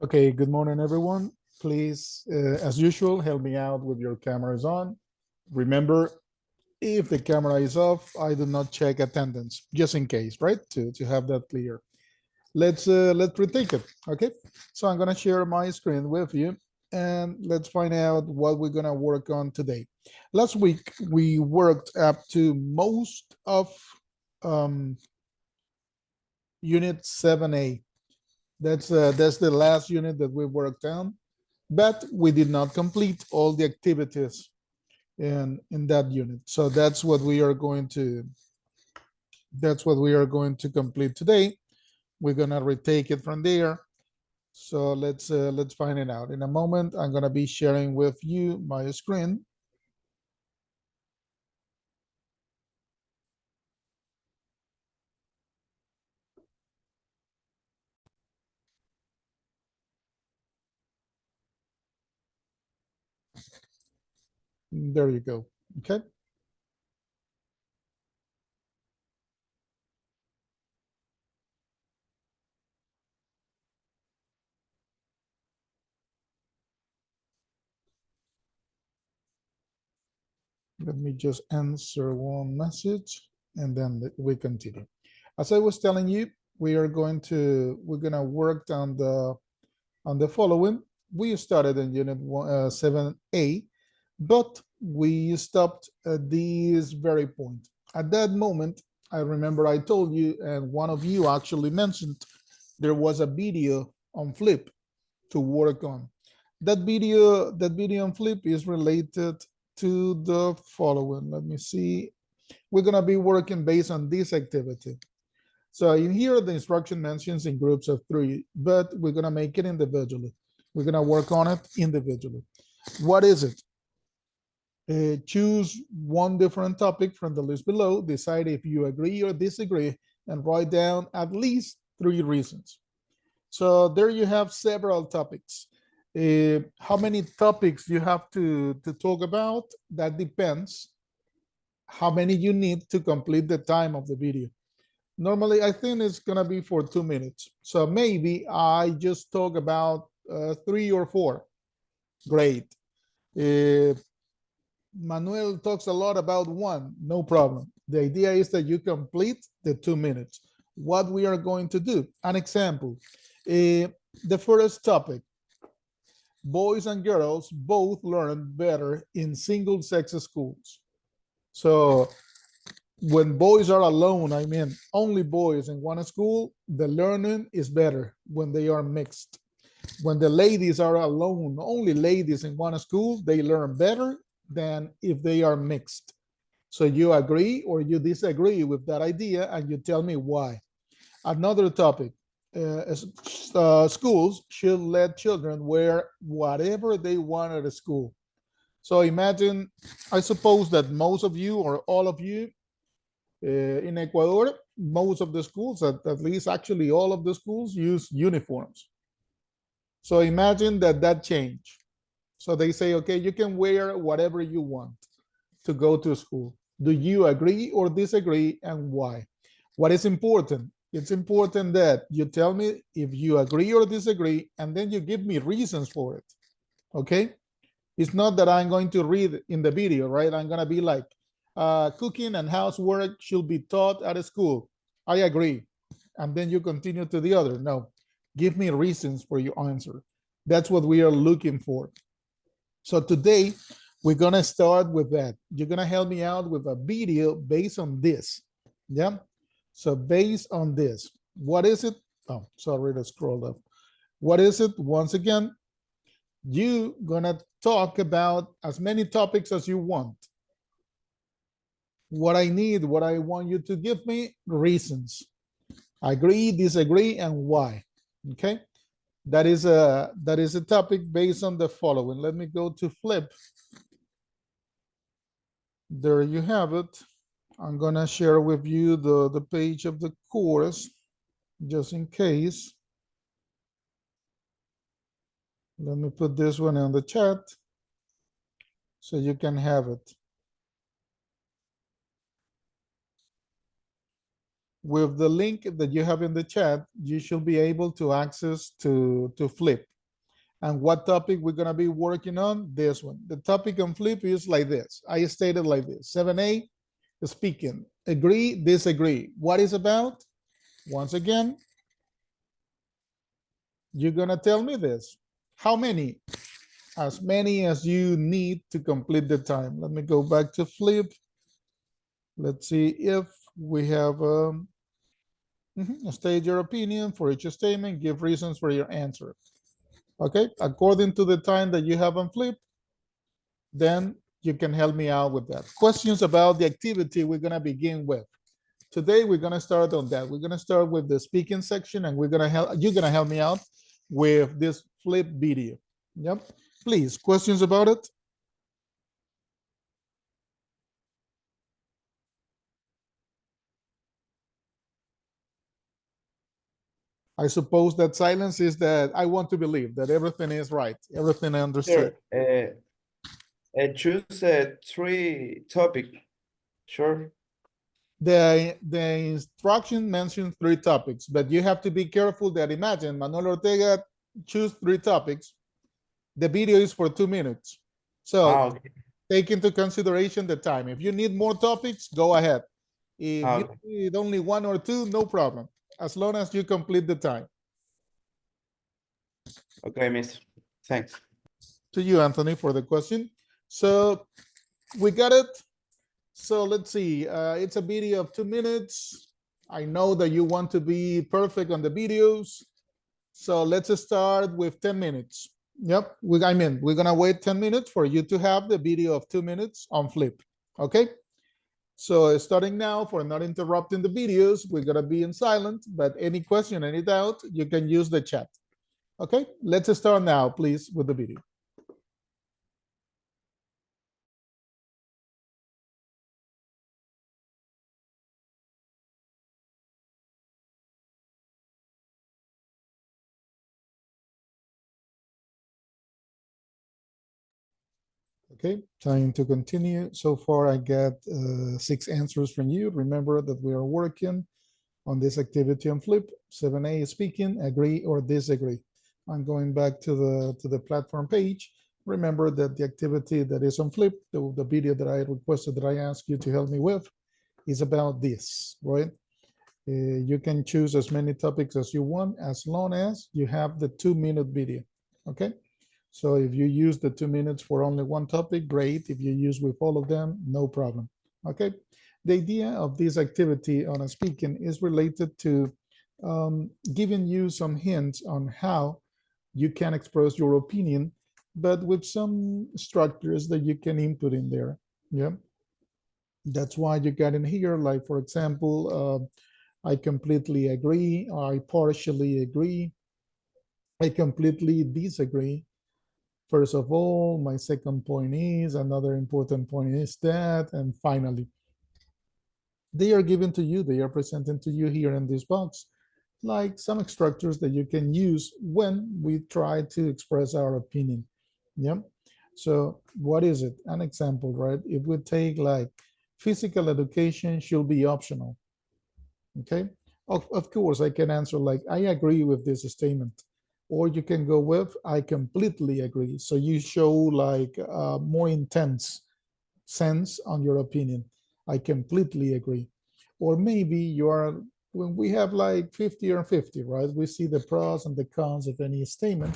Okay, good morning, everyone. Please, as usual, help me out with your cameras on. Remember, if the camera is off, I do not check attendance, just in case, right? To have that clear. Let's retake it. Okay. So I'm gonna share my screen with you and let's find out what we're gonna work on today. Last week we worked up to most of um, unit 7A. That's the last unit that we worked on, but we did not complete all the activities in that unit. So that's what we are going to complete today. We're gonna retake it from there. So let's find it out. In a moment, I'm gonna be sharing with you my screen. There you go. Okay. Let me just answer one message and then we continue. As I was telling you, we're gonna work on the following. We started in unit 7A, but we stopped at this very point. At that moment, I remember I told you, and one of you actually mentioned there was a video on Flip to work on. That video on Flip is related to the following. Let me see. We're gonna be working based on this activity. So in here, the instruction mentions in groups of 3, but we're gonna make it individually. We're gonna work on it individually. What is it? Choose one different topic from the list below, decide if you agree or disagree, and write down at least 3 reasons. So there you have several topics. How many topics you have to talk about? That depends how many you need to complete the time of the video. Normally, I think it's gonna be for 2 minutes. So maybe I just talk about 3 or 4. Great. Uh, Manuel talks a lot about 1. No problem. The idea is that you complete the 2 minutes. What we are going to do, an example. The first topic, boys and girls both learn better in single-sex schools. So when boys are alone, I mean only boys in one school, the learning is better when they are mixed. When the ladies are alone, only ladies in one school, they learn better than if they are mixed. So you agree or you disagree with that idea and you tell me why. Another topic, schools should let children wear whatever they want at school. So imagine, I suppose that most of you or all of you in Ecuador, most of the schools, at least actually all of the schools, use uniforms. So imagine that change. So they say, okay, you can wear whatever you want to go to school. Do you agree or disagree and why? What is important? It's important that you tell me if you agree or disagree and then you give me reasons for it. Okay? It's not that I'm going to read in the video, right? I'm going to be like, cooking and housework should be taught at a school. I agree. And then you continue to the other. No, give me reasons for your answer. That's what we are looking for. So today, we're going to start with that. You're going to help me out with a video based on this. Yeah. So based on this, what is it? Oh, sorry to scroll up. What is it? Once again, you gonna talk about as many topics as you want. What I need, what I want you to give me, reasons. Agree, disagree, and why. Okay. That is a topic based on the following. Let me go to Flip. There you have it. I'm gonna share with you the page of the course, just in case. Let me put this one on the chat so you can have it. with the link that you have in the chat, you should be able to access to Flip. And what topic we're gonna be working on? This one. The topic on Flip is like this. I stated like this, 7A, speaking, agree, disagree. What is about? Once again, you're gonna tell me this. How many? As many as you need to complete the time. Let me go back to Flip. Let's see if we have state your opinion for each statement, give reasons for your answer. Okay, according to the time that you have on Flip, then you can help me out with that. Questions about the activity we're gonna begin with. Today we're gonna start on that. We're gonna start with the speaking section, and you're gonna help me out with this Flip video. Yep. Please, questions about it? I suppose that silence is that I want to believe that everything is right, everything I understood. Sure. Choose three topic. Sure. The instruction mentions 3 topics, but you have to be careful that imagine Manuel Ortega choose 3 topics. The video is for 2 minutes. So Okay. take into consideration the time. If you need more topics, go ahead. If you need only 1 or 2, no problem, as long as you complete the time. Okay, miss. Thanks. To you, Anthony, for the question. So we got it. So let's see. It's a video of 2 minutes. I know that you want to be perfect on the videos. So let's start with 10 minutes. Yep. We're going to wait 10 minutes for you to have the video of 2 minutes on Flip. Okay. So starting now, for not interrupting the videos, we're going to be in silent, but any question, any doubt, you can use the chat. Okay. Let's start now, please, with the video. Okay, time to continue. So far, I got 6 answers from you. Remember that we are working on this activity on Flip. 7A is speaking, agree or disagree. I'm going back to the platform page. Remember that the activity that is on Flip, the video that I requested that I asked you to help me with, is about this, right? You can choose as many topics as you want, as long as you have the 2-minute video, okay? So if you use the 2 minutes for only one topic, great. If you use with all of them, no problem. Okay. The idea of this activity on a speaking is related to giving you some hints on how you can express your opinion, but with some structures that you can input in there. Yeah. That's why you got in here, like, for example, I completely agree, I partially agree, I completely disagree. First of all, my second point is, another important point is that, and finally, they are given to you, they are presented to you here in this box, like some structures that you can use when we try to express our opinion. Yeah. So what is it? An example, right? If we take like physical education should be optional. Okay. Of course, I can answer like, I agree with this statement. Or you can go with, I completely agree. So you show like a more intense sense on your opinion. I completely agree. Or maybe you are, when we have like 50 or 50, right? We see the pros and the cons of any statement.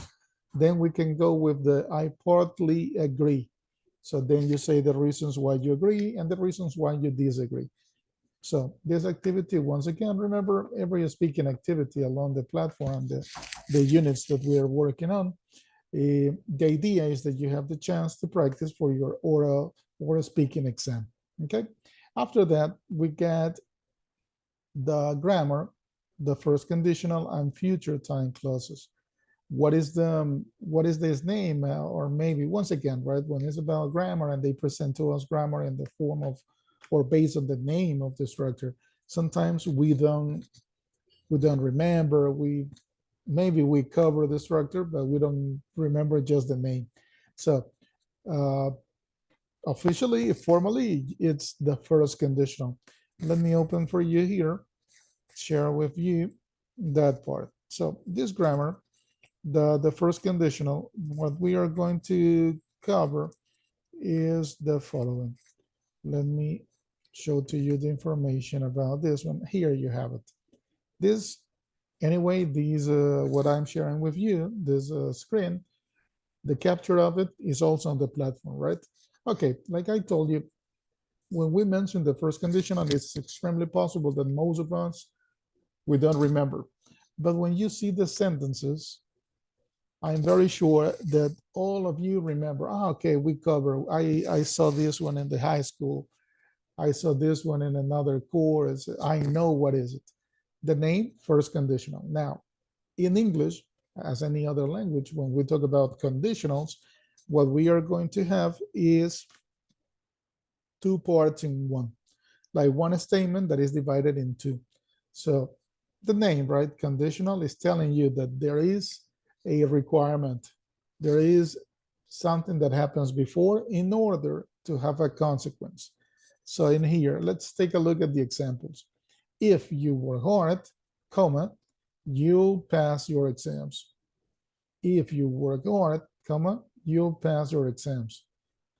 Then we can go with the I partly agree. So then you say the reasons why you agree and the reasons why you disagree. So this activity, once again, remember every speaking activity along the platform, the units that we are working on, the idea is that you have the chance to practice for your oral or speaking exam, okay? After that, we get the grammar, the first conditional and future time clauses. What is this name? Or maybe once again, right, when it's about grammar and they present to us grammar in the form of, or based on the name of the structure, sometimes we don't remember. Maybe we cover the structure, but we don't remember just the name. So officially, formally, it's the first conditional. Let me open for you here share with you that part. So this grammar, the first conditional, what we are going to cover is the following. Let me show to you the information about this one. Here you have it. This, anyway, these what I'm sharing with you, this screen, the capture of it is also on the platform, right? Okay, like I told you, when we mentioned the first conditional, it's extremely possible that most of us, we don't remember. But when you see the sentences, I'm very sure that all of you remember, okay, we cover, I saw this one in the high school. I saw this one in another course. I know what is it. The name, first conditional. Now, in English, as any other language, when we talk about conditionals, what we are going to have is two parts in one, like one statement that is divided in two. So the name, right, conditional is telling you that there is a requirement. There is something that happens before in order to have a consequence. So in here, let's take a look at the examples. If you work hard, comma, you'll pass your exams. If you work hard, comma, you'll pass your exams.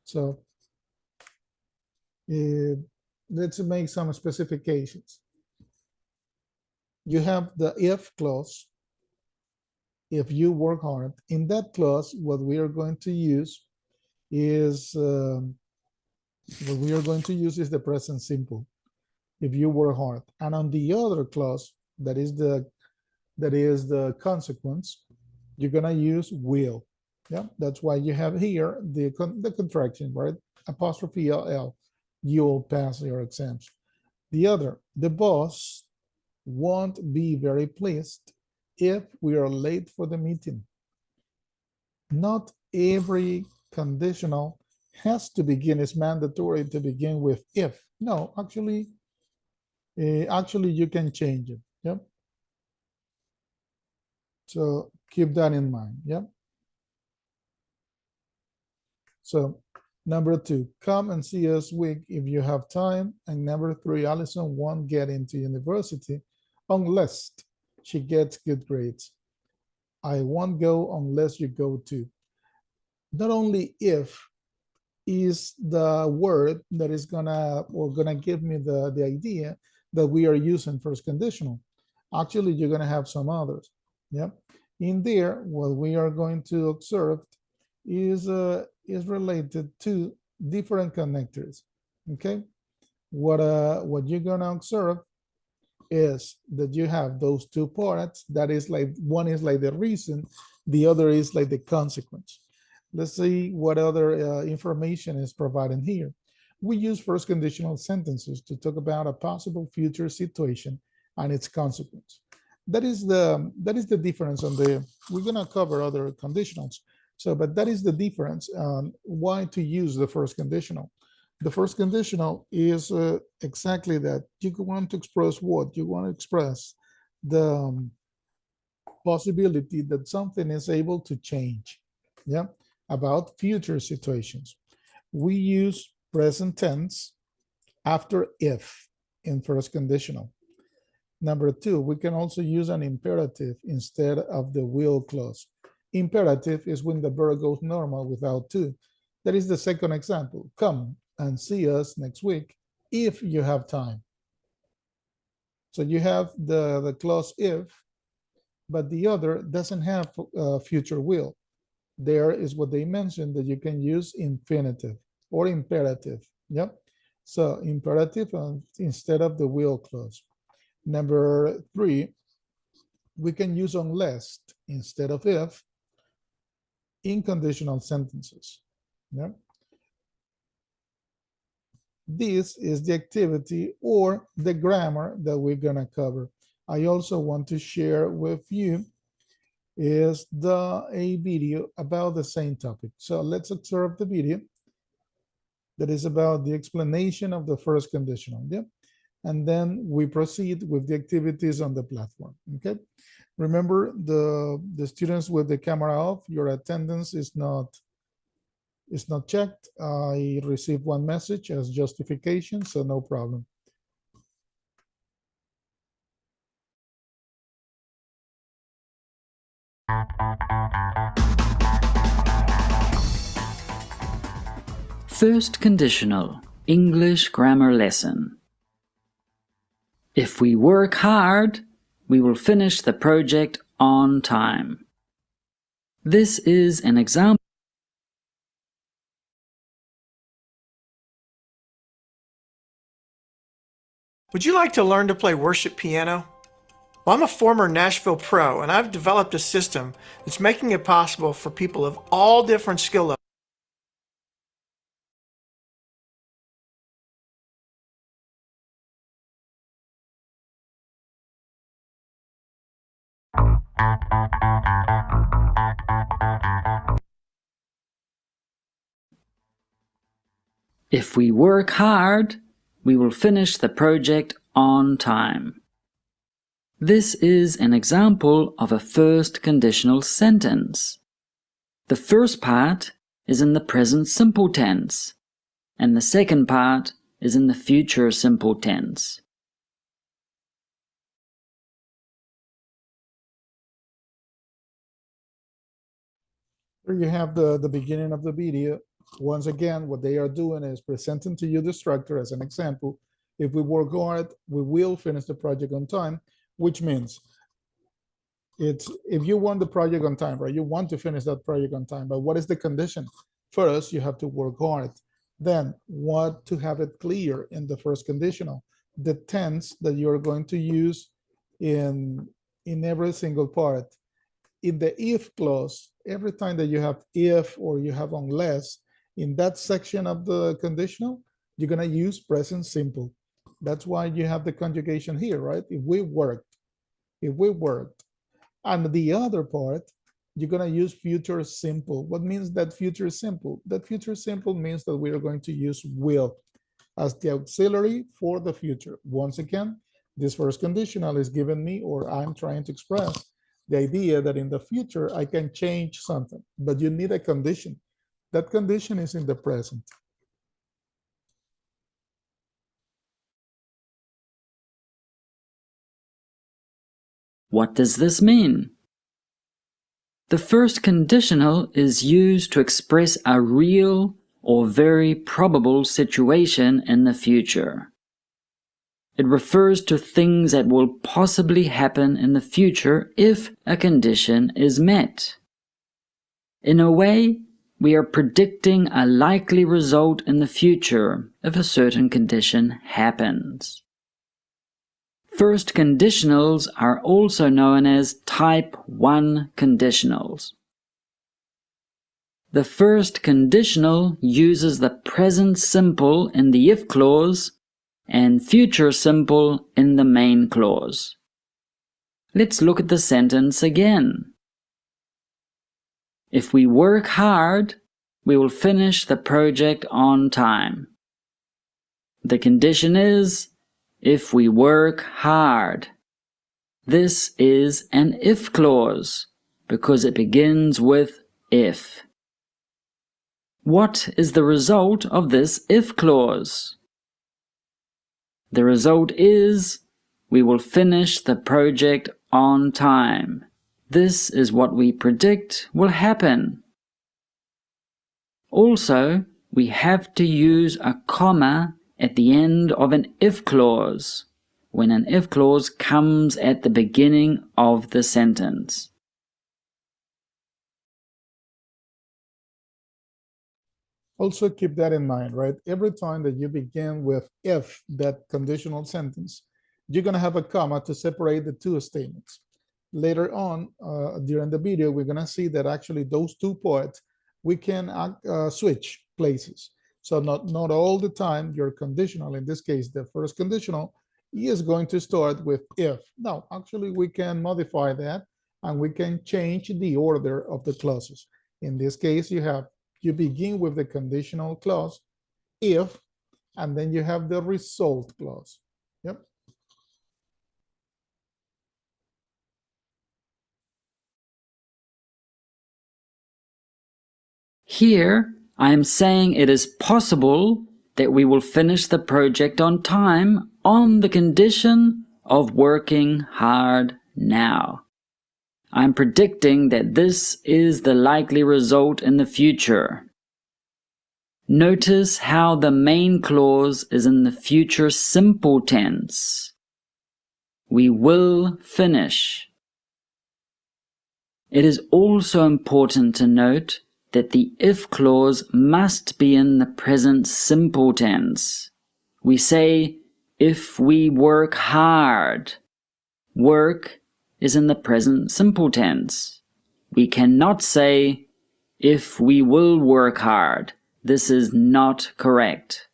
So let's make some specifications. You have the if clause. If you work hard, in that clause, what we are going to use is the present simple. If you work hard, and on the other clause, that is the consequence, you're gonna use will. Yeah, that's why you have here the contraction, right? Apostrophe ll. You'll pass your exams. The boss won't be very pleased if we are late for the meeting. Not every conditional has to begin, it's mandatory to begin with if. No, actually you can change it. Yep. So keep that in mind. Yep. So number 2, come and see us week if you have time. And number 3, Allison won't get into university unless she gets good grades. I won't go unless you go too. Not only if is the word that is gonna give me the idea that we are using first conditional. Actually, you're gonna have some others. Yeah. In there, what we are going to observe is related to different connectors. Okay. What you're gonna observe is that you have those two parts. That is like, one is like the reason, the other is like the consequence. Let's see what other information is provided here. We use first conditional sentences to talk about a possible future situation and its consequence. That is the difference on the, we're gonna cover other conditionals. So, but that is the difference on why to use the first conditional. The first conditional is exactly that. You want to express what? You want to express the possibility that something is able to change. Yeah, about future situations. We use present tense after if in first conditional. Number 2, we can also use an imperative instead of the will clause. Imperative is when the verb goes normal without to. That is the second example. Come and see us next week if you have time. So you have the clause if, but the other doesn't have future will. There is what they mentioned, that you can use infinitive or imperative. Yep. So imperative instead of the will clause. Number 3, we can use unless instead of if in conditional sentences. Yep. This is the activity or the grammar that we're gonna cover. I also want to share with you is a video about the same topic. So let's observe the video that is about the explanation of the first conditional. Yeah. And then we proceed with the activities on the platform. Okay. Remember, the students with the camera off, your attendance is not checked. I received one message as justification, so no problem. First conditional, English grammar lesson. If we work hard, we will finish the project on time. This is an example. Would you like to learn to play worship piano? Well, I'm a former Nashville pro, and I've developed a system that's making it possible for people of all different skill levels. If we work hard, we will finish the project on time. This is an example of a first conditional sentence. The first part is in the present simple tense, and the second part is in the future simple tense. Here you have the beginning of the video. Once again, what they are doing is presenting to you the structure as an example. If we work hard, we will finish the project on time, which means it's if you want the project on time, right? You want to finish that project on time, but what is the condition? First, you have to work hard. Then, what to have it clear in the first conditional, the tense that you're going to use in every single part. In the if clause, every time that you have if or you have unless, in that section of the conditional, you're going to use present simple. That's why you have the conjugation here, right? If we worked. And the other part, you're going to use future simple. What means that future simple? That future simple means that we are going to use will as the auxiliary for the future. Once again, this first conditional is giving me, or I'm trying to express, the idea that in the future I can change something, but you need a condition. That condition is in the present. What does this mean? The first conditional is used to express a real or very probable situation in the future. It refers to things that will possibly happen in the future if a condition is met. In a way, we are predicting a likely result in the future if a certain condition happens. First conditionals are also known as type 1 conditionals. The first conditional uses the present simple in the if clause and future simple in the main clause. Let's look at the sentence again. If we work hard, we will finish the project on time. The condition is if we work hard. This is an if clause because it begins with if. What is the result of this if clause? The result is we will finish the project on time. This is what we predict will happen. Also, we have to use a comma at the end of an if clause when an if clause comes at the beginning of the sentence. Also keep that in mind, right? Every time that you begin with if, that conditional sentence, you're going to have a comma to separate the two statements. Later on, during the video, we're going to see that actually those two parts, we can switch places. So not all the time your conditional, in this case, the first conditional, is going to start with if. No, actually, we can modify that and we can change the order of the clauses. In this case, you begin with the conditional clause, if, and then you have the result clause. Yep. Here, I am saying it is possible that we will finish the project on time on the condition of working hard now. I'm predicting that this is the likely result in the future. Notice how the main clause is in the future simple tense. We will finish. It is also important to note that the if clause must be in the present simple tense. We say, if we work hard. Work is in the present simple tense. We cannot say, if we will work hard. This is not correct.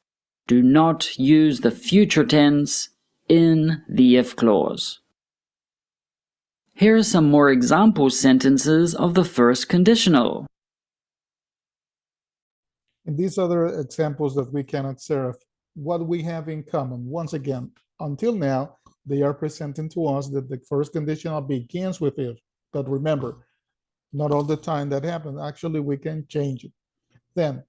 Do not use the future tense in the if clause. Here are some more example sentences of the first conditional. In these other examples that we can observe, what we have in common, once again, until now, they are presenting to us that the first conditional begins with if. But remember, not all the time that happens. Actually, we can change it. Then,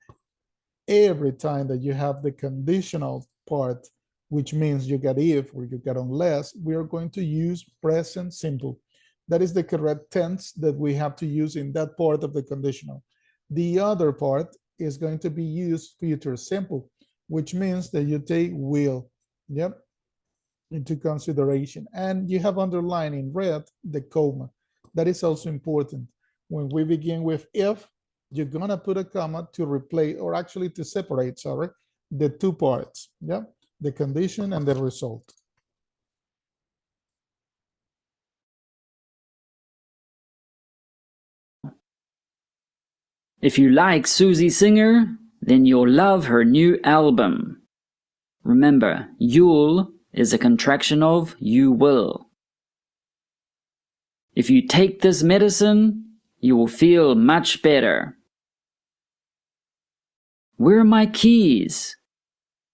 every time that you have the conditional part, which means you got if or you got unless, we are going to use present simple. That is the correct tense that we have to use in that part of the conditional. The other part is going to be used future simple, which means that you take will, yep, into consideration. And you have underlined in red the comma. That is also important. When we begin with if, you're gonna put a comma to replace, or actually to separate, sorry, the two parts, yeah, the condition and the result. If you like Susie Singer, then you'll love her new album. Remember, you'll is a contraction of you will. If you take this medicine, you will feel much better. Where are my keys?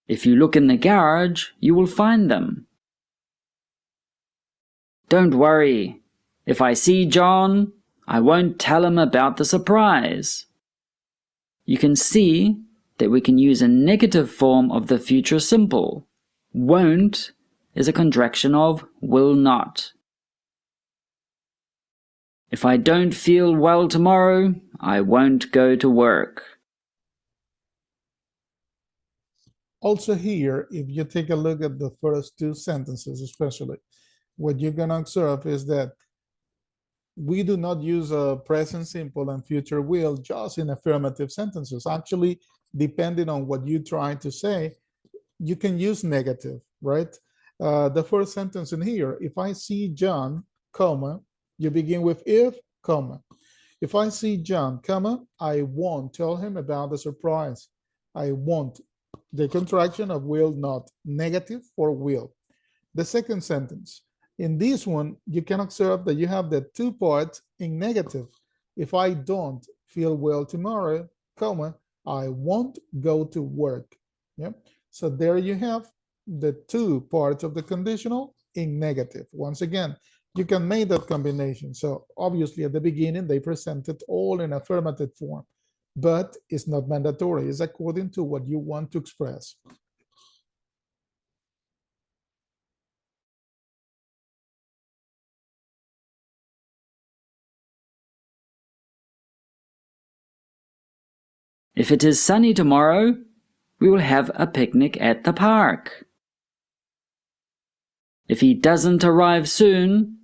If you look in the garage, you will find them. Don't worry. If I see John, I won't tell him about the surprise. You can see that we can use a negative form of the future simple. Won't is a contraction of will not. If I don't feel well tomorrow, I won't go to work. Also here, if you take a look at the first two sentences especially, what you're going to observe is that we do not use a present simple and future will just in affirmative sentences. Actually, depending on what you try to say, you can use negative, right? The first sentence in here, if I see John, comma, you begin with if, comma. If I see John, comma, I won't tell him about the surprise. I won't. The contraction of will not, negative for will. The second sentence, in this one, you can observe that you have the two parts in negative. If I don't feel well tomorrow, comma, I won't go to work. Yep. So there you have the two parts of the conditional in negative. Once again, you can make that combination. So obviously at the beginning, they presented all in affirmative form, but it's not mandatory. It's according to what you want to express. If it is sunny tomorrow, we will have a picnic at the park. If he doesn't arrive soon,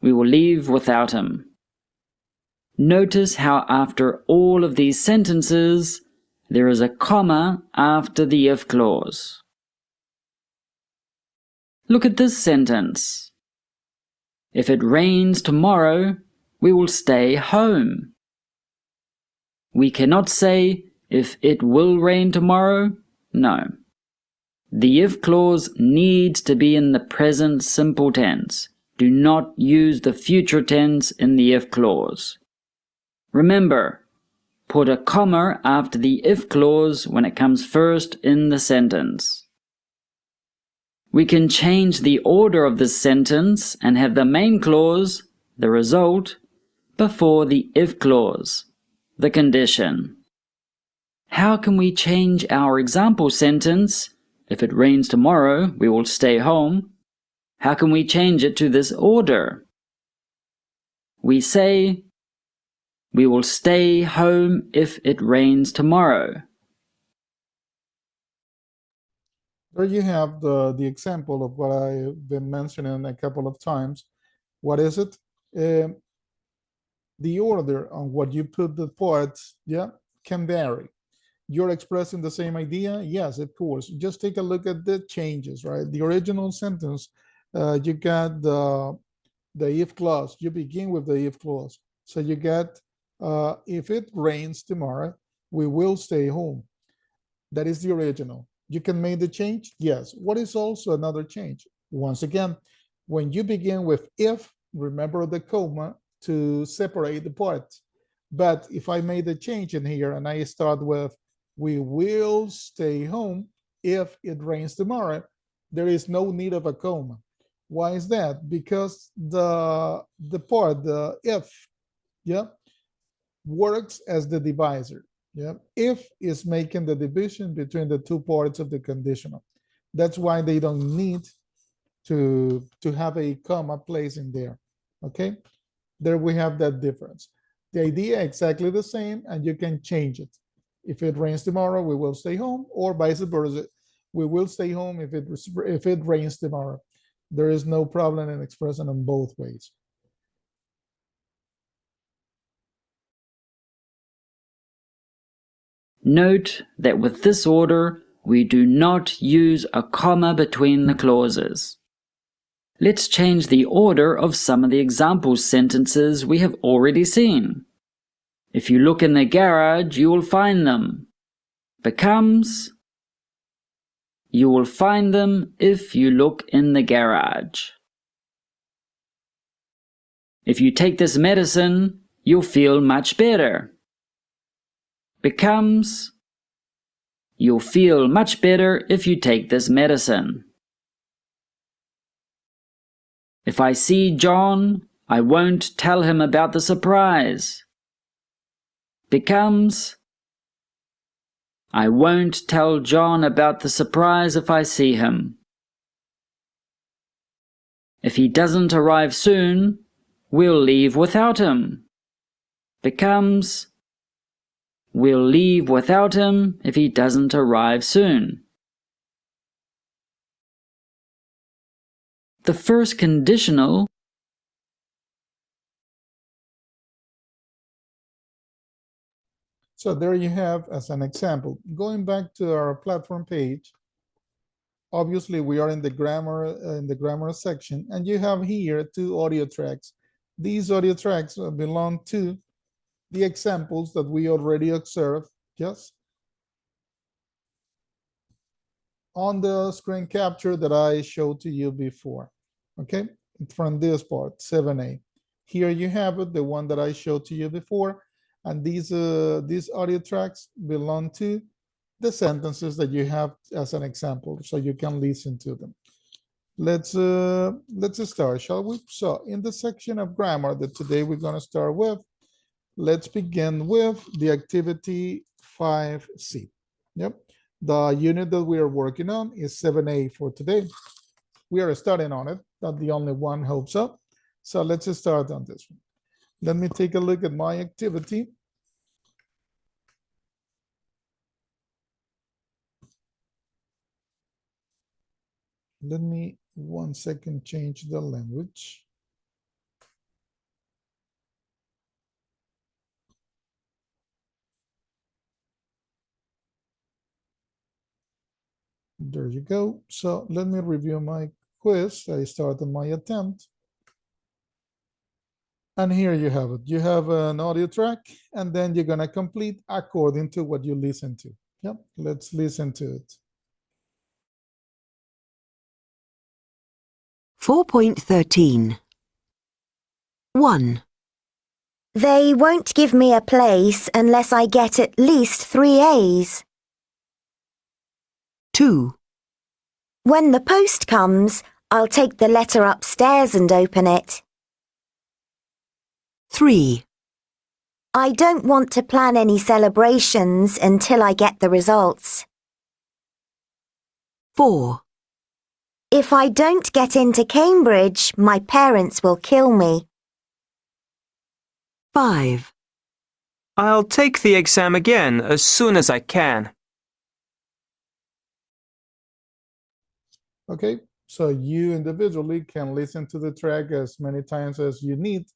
we will leave without him. Notice how after all of these sentences, there is a comma after the if clause. Look at this sentence. If it rains tomorrow, we will stay home. We cannot say, if it will rain tomorrow, no. The if clause needs to be in the present simple tense. Do not use the future tense in the if clause. Remember, put a comma after the if clause when it comes first in the sentence. We can change the order of this sentence and have the main clause, the result, before the if clause, the condition. How can we change our example sentence, if it rains tomorrow, we will stay home? How can we change it to this order? we say, "We will stay home if it rains tomorrow." There you have the example of what I've been mentioning a couple of times. What is it? The order on what you put the parts, yeah, can vary. You're expressing the same idea? Yes, of course. Just take a look at the changes, right? The original sentence, you got the if clause. You begin with the if clause. So you get, if it rains tomorrow, we will stay home. That is the original. You can make the change? Yes. What is also another change? Once again, when you begin with if, remember the comma to separate the parts. But if I made a change in here and I start with, we will stay home if it rains tomorrow, there is no need of a comma. Why is that? Because the part, the if, yeah, works as the divisor. Yeah, if is making the division between the two parts of the conditional. That's why they don't need to have a comma placed in there. Okay, there we have that difference. The idea exactly the same, and you can change it. If it rains tomorrow, we will stay home, or vice versa. We will stay home if it rains tomorrow. There is no problem in expressing them both ways. Note that with this order, we do not use a comma between the clauses. Let's change the order of some of the example sentences we have already seen. If you look in the garage, you will find them. Becomes, you will find them if you look in the garage. If you take this medicine, you'll feel much better. Becomes, you'll feel much better if you take this medicine. If I see John, I won't tell him about the surprise. Becomes, I won't tell John about the surprise if I see him. If he doesn't arrive soon, we'll leave without him. Becomes, we'll leave without him if he doesn't arrive soon. The first conditional So there you have as an example. Going back to our platform page, obviously we are in the grammar section, and you have here 2 audio tracks. These audio tracks belong to the examples that we already observed, yes, on the screen capture that I showed to you before. Okay, from this part, 7a. Here you have it, the one that I showed to you before, and these audio tracks belong to the sentences that you have as an example, so you can listen to them. Let's start, shall we? So in the section of grammar that today we're going to start with, let's begin with the activity 5C. Yep. The unit that we are working on is 7A for today. We are starting on it, not the only one, hope so. So let's start on this one. Let me take a look at my activity. Let me 1 second change the language. There you go. So let me review my quiz. I started my attempt. And here you have it. You have an audio track, and then you're going to complete according to what you listen to. Yep, let's listen to it. 4.13. 1. They won't give me a place unless I get at least 3 A's. 2. When the post comes, I'll take the letter upstairs and open it. 3. I don't want to plan any celebrations until I get the results. 4. If I don't get into Cambridge, my parents will kill me. 5. I'll take the exam again as soon as I can. Okay, so you individually can listen to the track as many times as you need.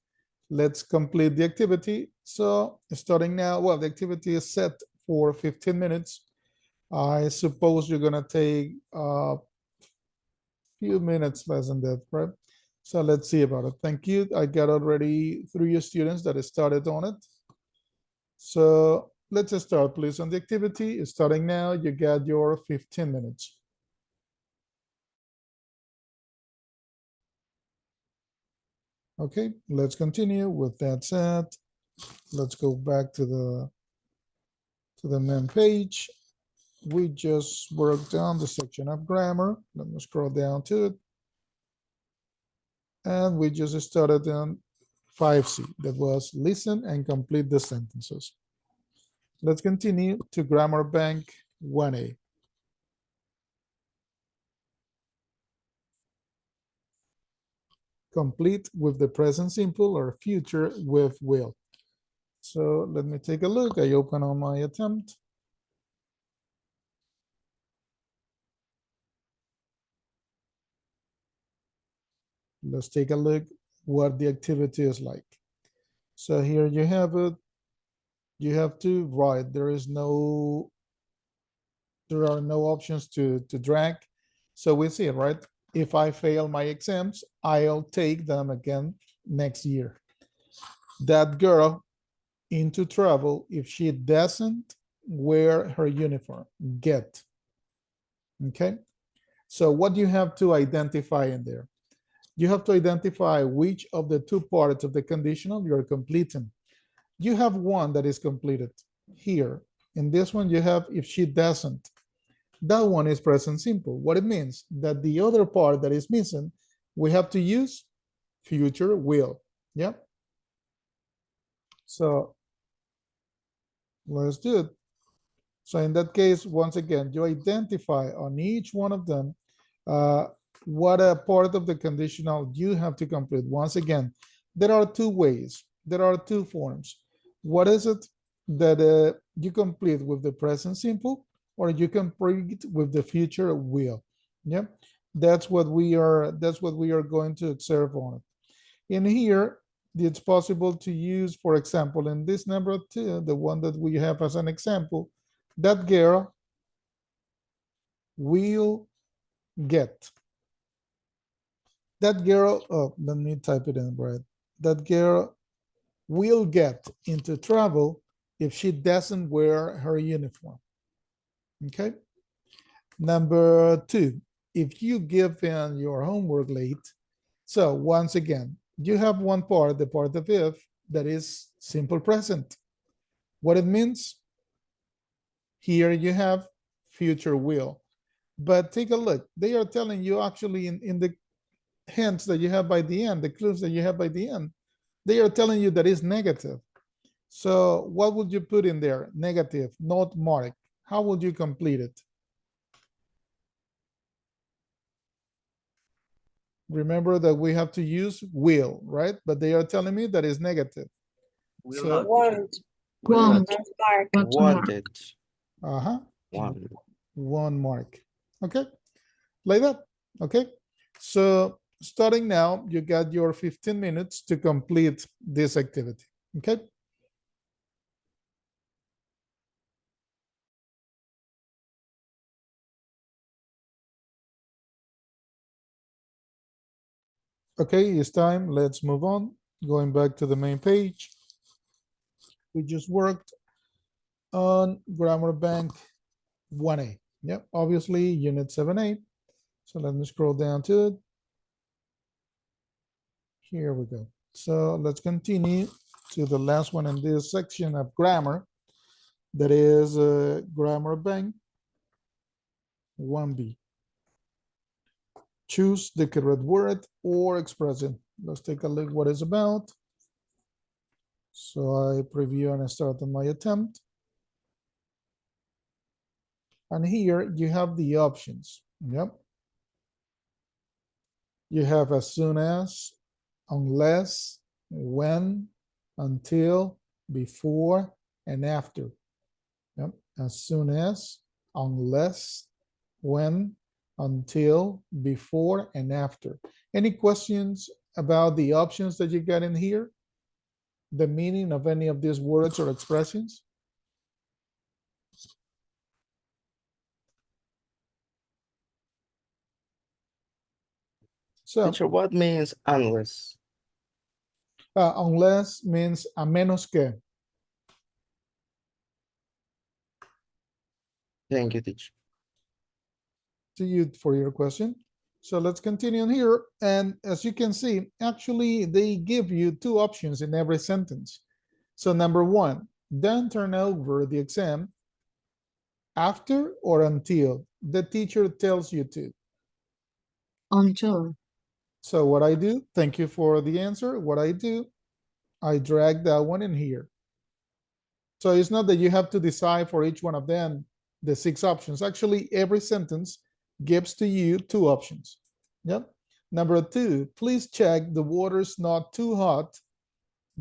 Let's complete the activity. So starting now, well, the activity is set for 15 minutes. I suppose you're gonna take a few minutes less than that, right? So let's see about it. Thank you. I got already 3 students that started on it. So let's just start, please, on the activity. Starting now, you got your 15 minutes. Okay, let's continue. With that said, let's go back to the main page. We just worked on the section of grammar. Let me scroll down to it. And we just started on 5C, that was listen and complete the sentences. Let's continue to Grammar Bank 1A. Complete with the present simple or future with will. So let me take a look. I open on my attempt. Let's take a look what the activity is like. So here you have it. You have to write. There are no options to drag. So we see it, right? If I fail my exams, I'll take them again next year. That girl into trouble if she doesn't wear her uniform. Get. Okay. So what do you have to identify in there? You have to identify which of the 2 parts of the conditional you're completing. You have one that is completed here. In this one, you have if she doesn't. That one is present simple. What it means that the other part that is missing, we have to use future will. Yeah. So let's do it. So in that case, once again, you identify on each one of them what a part of the conditional you have to complete. Once again, there are 2 ways. There are 2 forms. What is it that you complete with the present simple, or you complete with the future will? Yeah, that's what we are going to observe on it. In here, it's possible to use, for example, in this number 2, the one that we have as an example, that girl will get. That girl, oh, let me type it in, Brad. That girl will get into trouble if she doesn't wear her uniform. Okay. Number 2, if you give in your homework late. So once again, you have one part, the part of if, that is simple present. What it means? Here you have future will. But take a look. They are telling you actually in the hints that you have by the end, the clues that you have by the end, they are telling you that is negative. So what would you put in there? Negative, not marked. How would you complete it? Remember that we have to use will, right? But they are telling me that is negative. So, Wanted. One mark. Okay, like that. Okay, so starting now, you got your 15 minutes to complete this activity. Okay. Okay, it's time. Let's move on. Going back to the main page. We just worked on Grammar Bank 1A. Yep, obviously Unit 7A. So let me scroll down to it. Here we go. So let's continue to the last one in this section of grammar. That is Grammar Bank 1B. Choose the correct word or expression. Let's take a look what it's about. So I preview and I start on my attempt. And here you have the options. Yep. You have as soon as, unless, when, until, before, and after. Yep. As soon as, unless, when, until, before, and after. Any questions about the options that you got in here? The meaning of any of these words or expressions? So, Teacher, what means unless? unless means a menos que. Thank you, teacher. To you for your question. So let's continue on here. And as you can see, actually, they give you two options in every sentence. So number one, don't turn over the exam after or until the teacher tells you to. Until. So what I do, thank you for the answer. What I do, I drag that one in here. So it's not that you have to decide for each one of them, the 6 options. Actually, every sentence gives to you 2 options. Yep. Number 2, please check the water's not too hot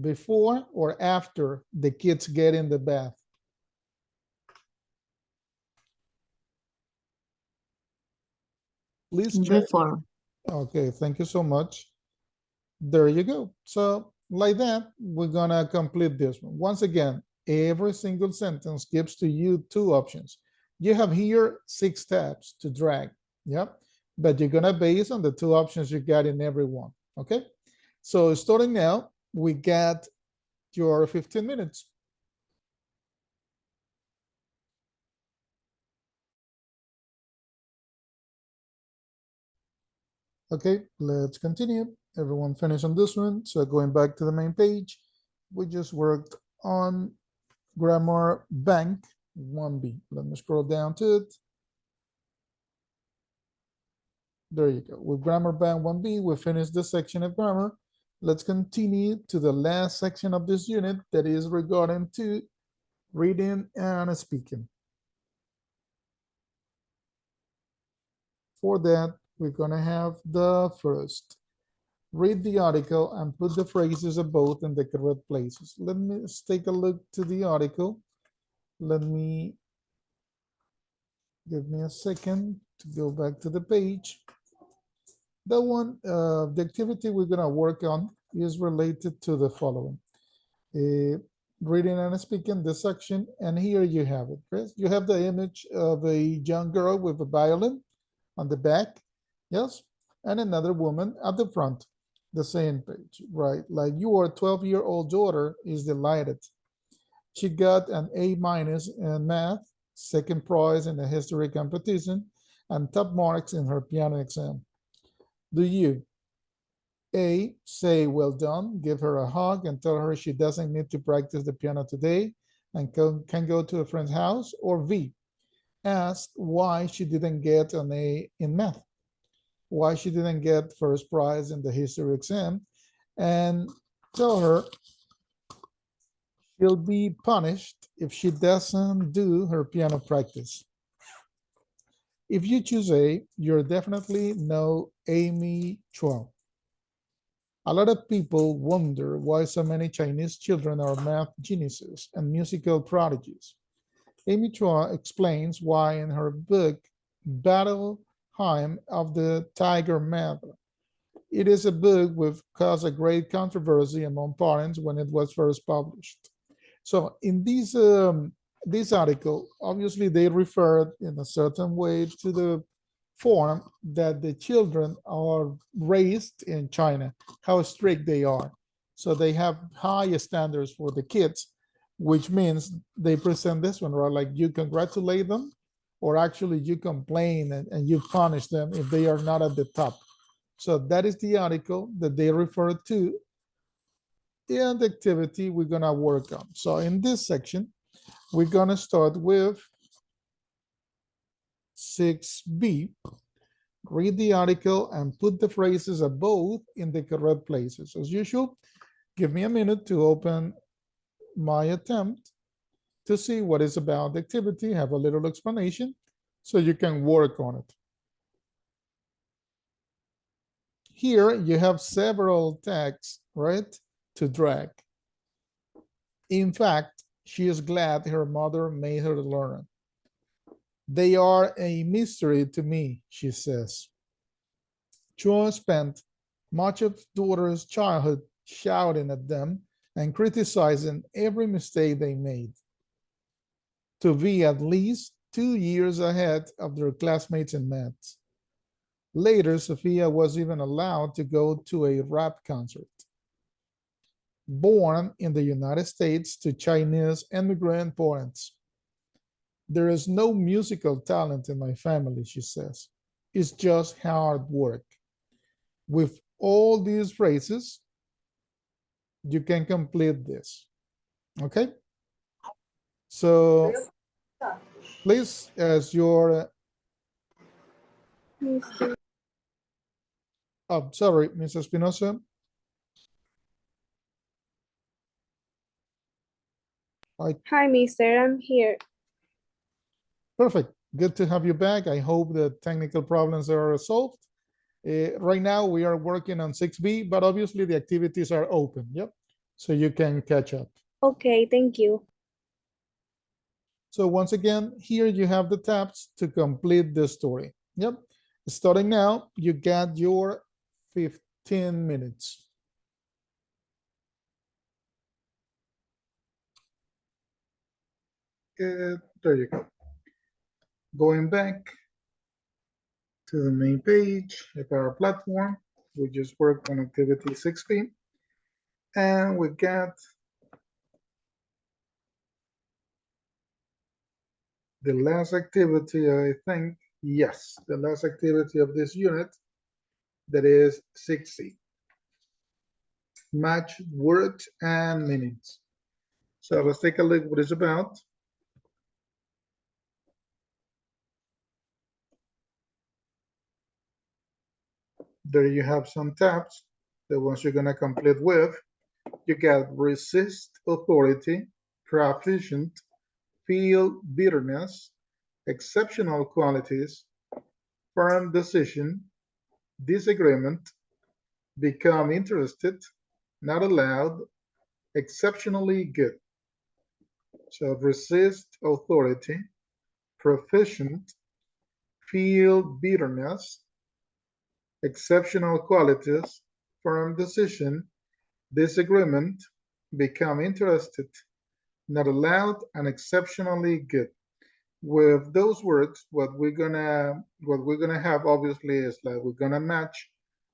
before or after the kids get in the bath. Please check. Before. Okay, thank you so much. There you go. So like that, we're gonna complete this one. Once again, every single sentence gives to you 2 options. You have here 6 tabs to drag. Yep. But you're gonna base on the 2 options you got in every one. Okay. So starting now, we got your 15 minutes. Okay, let's continue. Everyone finish on this one. So going back to the main page, we just worked on Grammar Bank 1B. Let me scroll down to it. There you go. With Grammar Bank 1B, we finished this section of grammar. Let's continue to the last section of this unit that is regarding to reading and speaking. For that, we're gonna have the first. Read the article and put the phrases of both in the correct places. Let me take a look to the article. Give me a second to go back to the page. The one, the activity we're gonna work on is related to the following. Reading and speaking, this section, and here you have it, Chris. You have the image of a young girl with a violin on the back, yes, and another woman at the front, the same page, right? Like your 12-year-old daughter is delighted. She got an A- in math, second prize in the history competition, and top marks in her piano exam. Do you A, say well done, give her a hug and tell her she doesn't need to practice the piano today and can go to a friend's house, or V, ask why she didn't get an A in math, why she didn't get first prize in the history exam, and tell her she'll be punished if she doesn't do her piano practice. If you choose A, you're definitely no Amy Chua. A lot of people wonder why so many Chinese children are math geniuses and musical prodigies. Amy Chua explains why in her book, Battle Hymn of the Tiger Mother. It is a book which caused a great controversy among parents when it was first published. So in this article, obviously they referred in a certain way to the form that the children are raised in China, how strict they are. So they have high standards for the kids, which means they present this one, right? Like you congratulate them, or actually you complain and you punish them if they are not at the top. So that is the article that they refer to and the activity we're gonna work on. So in this section, we're gonna start with 6B. Read the article and put the phrases of both in the correct places. As usual, give me a minute to open my attempt to see what is about the activity, have a little explanation so you can work on it. Here you have several tags, right, to drag. In fact, she is glad her mother made her learn. They are a mystery to me, she says. Chua spent much of daughter's childhood shouting at them and criticizing every mistake they made. To be at least 2 years ahead of their classmates in maths. Later, Sophia was even allowed to go to a rap concert. Born in the United States to Chinese immigrant parents. There is no musical talent in my family, she says. It's just hard work. With all these phrases, you can complete this. Okay? So please, as your oh, sorry, Mr. Espinosa. Hi, mister, I'm here. Perfect. Good to have you back. I hope the technical problems are resolved. Right now, we are working on 6B, but obviously the activities are open. Yep. So you can catch up. Okay, thank you. So once again, here you have the tabs to complete the story. Yep. Starting now, you got your 15 minutes. Good. There you go. Going back to the main page of our platform, we just worked on activity 6B, and we got the last activity, I think, yes, the last activity of this unit, that is 6C. Match words and meanings. So let's take a look what it's about. There you have some tabs, the ones you're gonna complete with. You got resist authority, proficient, feel bitterness, exceptional qualities, firm decision, disagreement, become interested, not allowed, exceptionally good. So resist authority, proficient, feel bitterness, exceptional qualities, firm decision, disagreement, become interested, not allowed, and exceptionally good. With those words, what we're gonna have obviously is like we're gonna match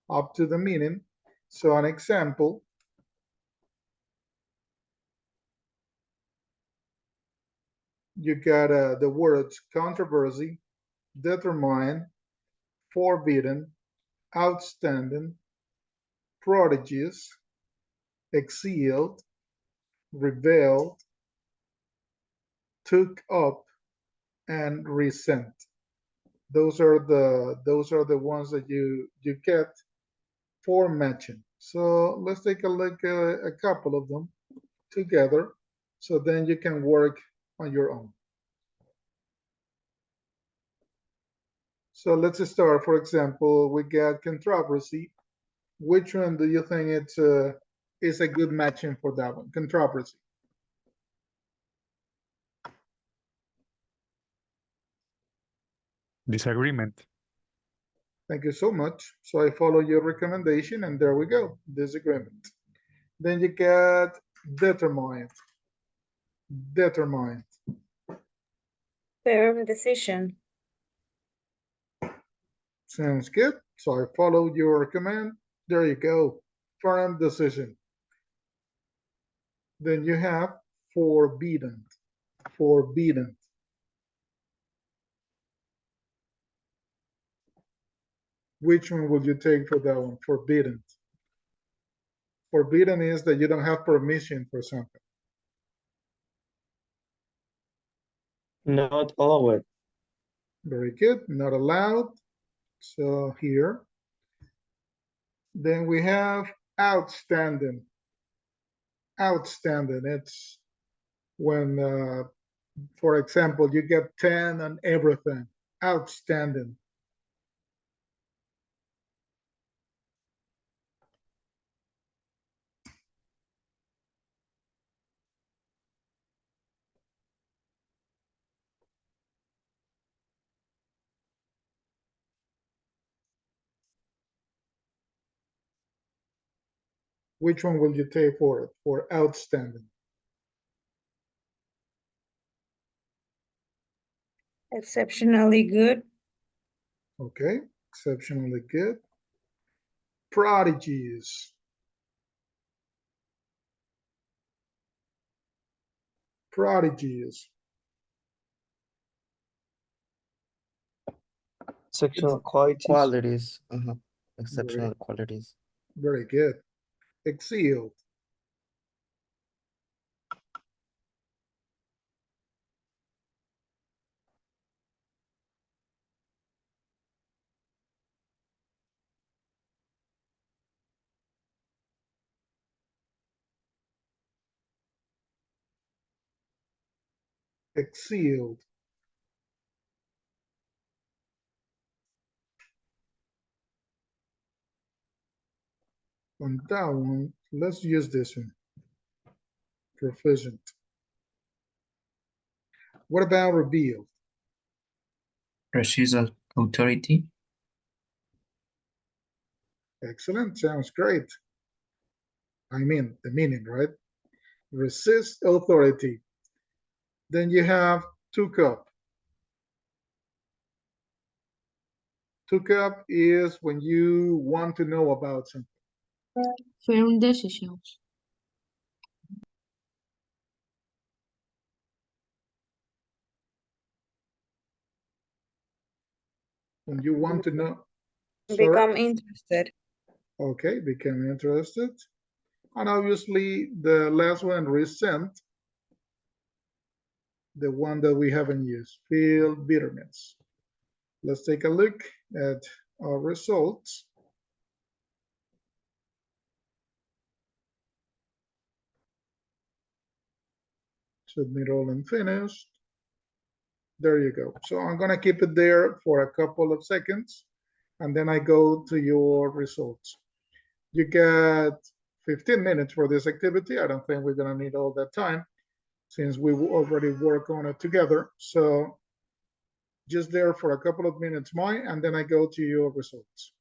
up to the meaning. So an example, you got the words controversy, determine, forbidden, outstanding, prodigious, exiled, rebelled, took up, and resent. Those are the ones that you get for matching. So let's take a look at a couple of them together, so then you can work on your own. So let's start. For example, we got controversy. Which one do you think is a good matching for that one? Controversy. Disagreement. Thank you so much. So I follow your recommendation, and there we go. Disagreement. Then you got determined. Determined. Firm decision. Sounds good. So I follow your command. There you go. Firm decision. Then you have forbidden. Forbidden. Which one would you take for that one? Forbidden. Forbidden is that you don't have permission for something. Not allowed. Very good. Not allowed. So here. Then we have outstanding. Outstanding. It's when, for example, you get 10 on everything. Outstanding. Which one will you take for it? For outstanding? Exceptionally good. Okay, exceptionally good. Prodigies. Prodigies. Exceptional qualities. Qualities. Very, Exceptional qualities. very good. Excelled. Excelled. On that one, let's use this one. Proficient. What about revealed? Receives authority. Excellent, sounds great. I mean, the meaning, right? Resist authority. Then you have took up. Took up is when you want to know about something. Firm decisions. When you want to know. Sorry? Become interested. Okay, become interested. And obviously the last one, resent, the one that we haven't used, feel bitterness. Let's take a look at our results. Submit all and finished. There you go. So I'm gonna keep it there for a couple of seconds, and then I go to your results. You get 15 minutes for this activity. I don't think we're gonna need all that time since we already work on it together. So just there for a couple of minutes more, and then I go to your results.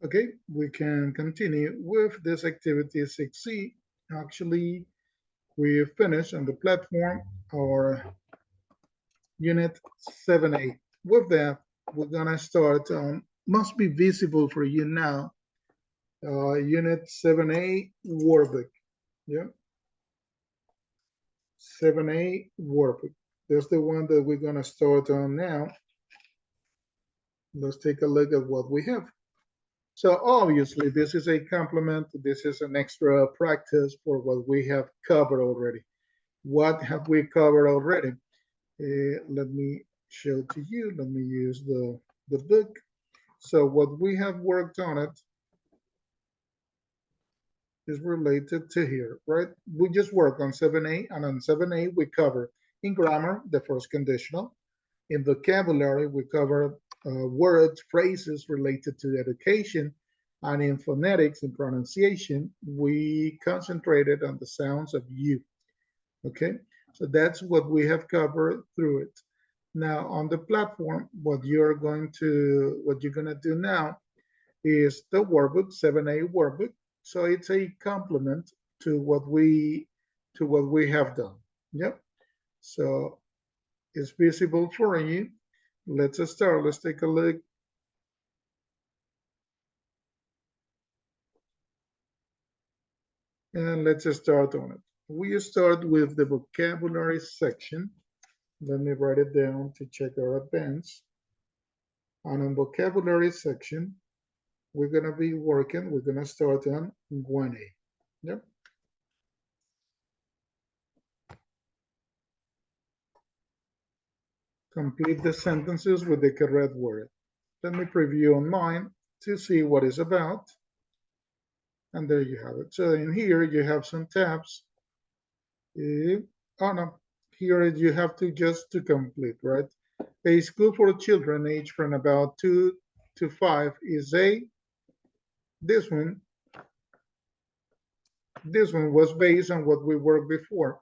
Okay, we can continue with this activity 6C. Actually, we finished on the platform our unit 7A. With that, we're gonna start on, must be visible for you now, unit 7A workbook. Yeah, 7A workbook. That's the one that we're gonna start on now. Let's take a look at what we have. So obviously this is a complement, this is an extra practice for what we have covered already. What have we covered already? Let me show to you, let me use the book. So what we have worked on it is related to here, right? We just work on 7A, and on 7A we cover in grammar, the first conditional. In vocabulary, we cover words, phrases related to education, and in phonetics and pronunciation, we concentrated on the sounds of you. Okay, so that's what we have covered through it. Now on the platform, what you're gonna do now is the workbook, 7A workbook. So it's a complement to what we have done. Yep. So it's visible for you. Let's start. Let's take a look. And let's start on it. We start with the vocabulary section. Let me write it down to check our advance. And on vocabulary section, we're gonna be working, we're gonna start on 1A. Yep. Complete the sentences with the correct word. Let me preview on mine to see what it's about. And there you have it. So in here, you have some tabs. Oh no, here you have to just to complete, right? A school for children aged from about 2 to 5 is this one was based on what we worked before.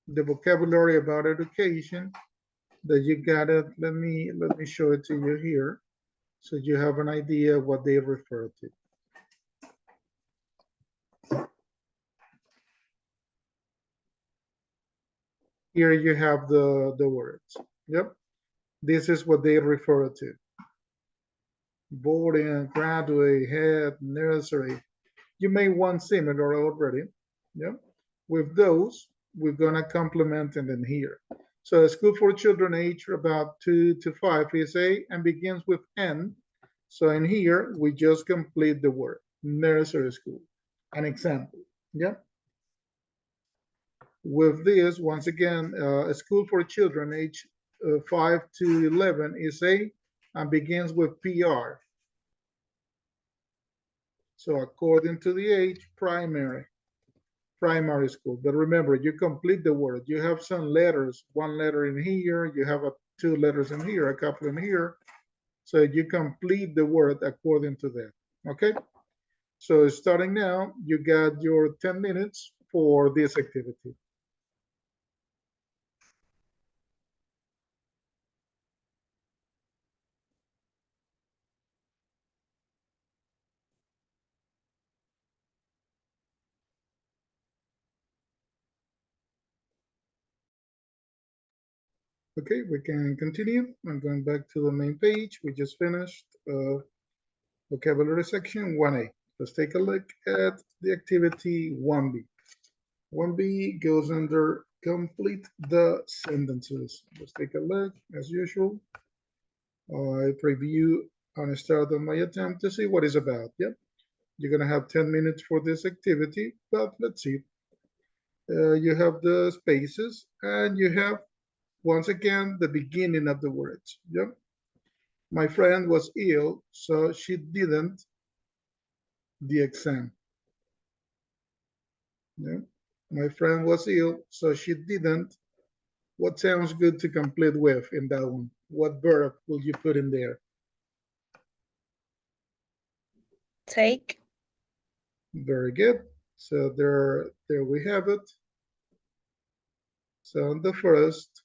The vocabulary about education that you got it. Let me show it to you here so you have an idea what they refer to. Here you have the words. Yep. This is what they refer to. Boarding, graduate, head, nursery. You may want similar already. Yep. With those, we're gonna complement it in here. So a school for children aged about 2 to 5 is A and begins with N. So in here, we just complete the word, nursery school. An example, yeah? With this, once again, a school for children aged 5 to 11 is A and begins with PR. So according to the age, primary school. But remember, you complete the word. You have some letters, one letter in here, you have 2 letters in here, a couple in here. So you complete the word according to that, okay? So starting now, you got your 10 minutes for this activity. Okay, we can continue. I'm going back to the main page. We just finished vocabulary section 1A. Let's take a look at the activity 1B. 1B goes under complete the sentences. Let's take a look as usual. I preview and start on my attempt to see what it's about. Yep, you're gonna have 10 minutes for this activity, but let's see. You have the spaces and you have, once again, the beginning of the words. Yep. My friend was ill, so she didn't the exam. Yep. My friend was ill, so she didn't. What sounds good to complete with in that one? What verb will you put in there? Take. Very good. So there we have it. So the first,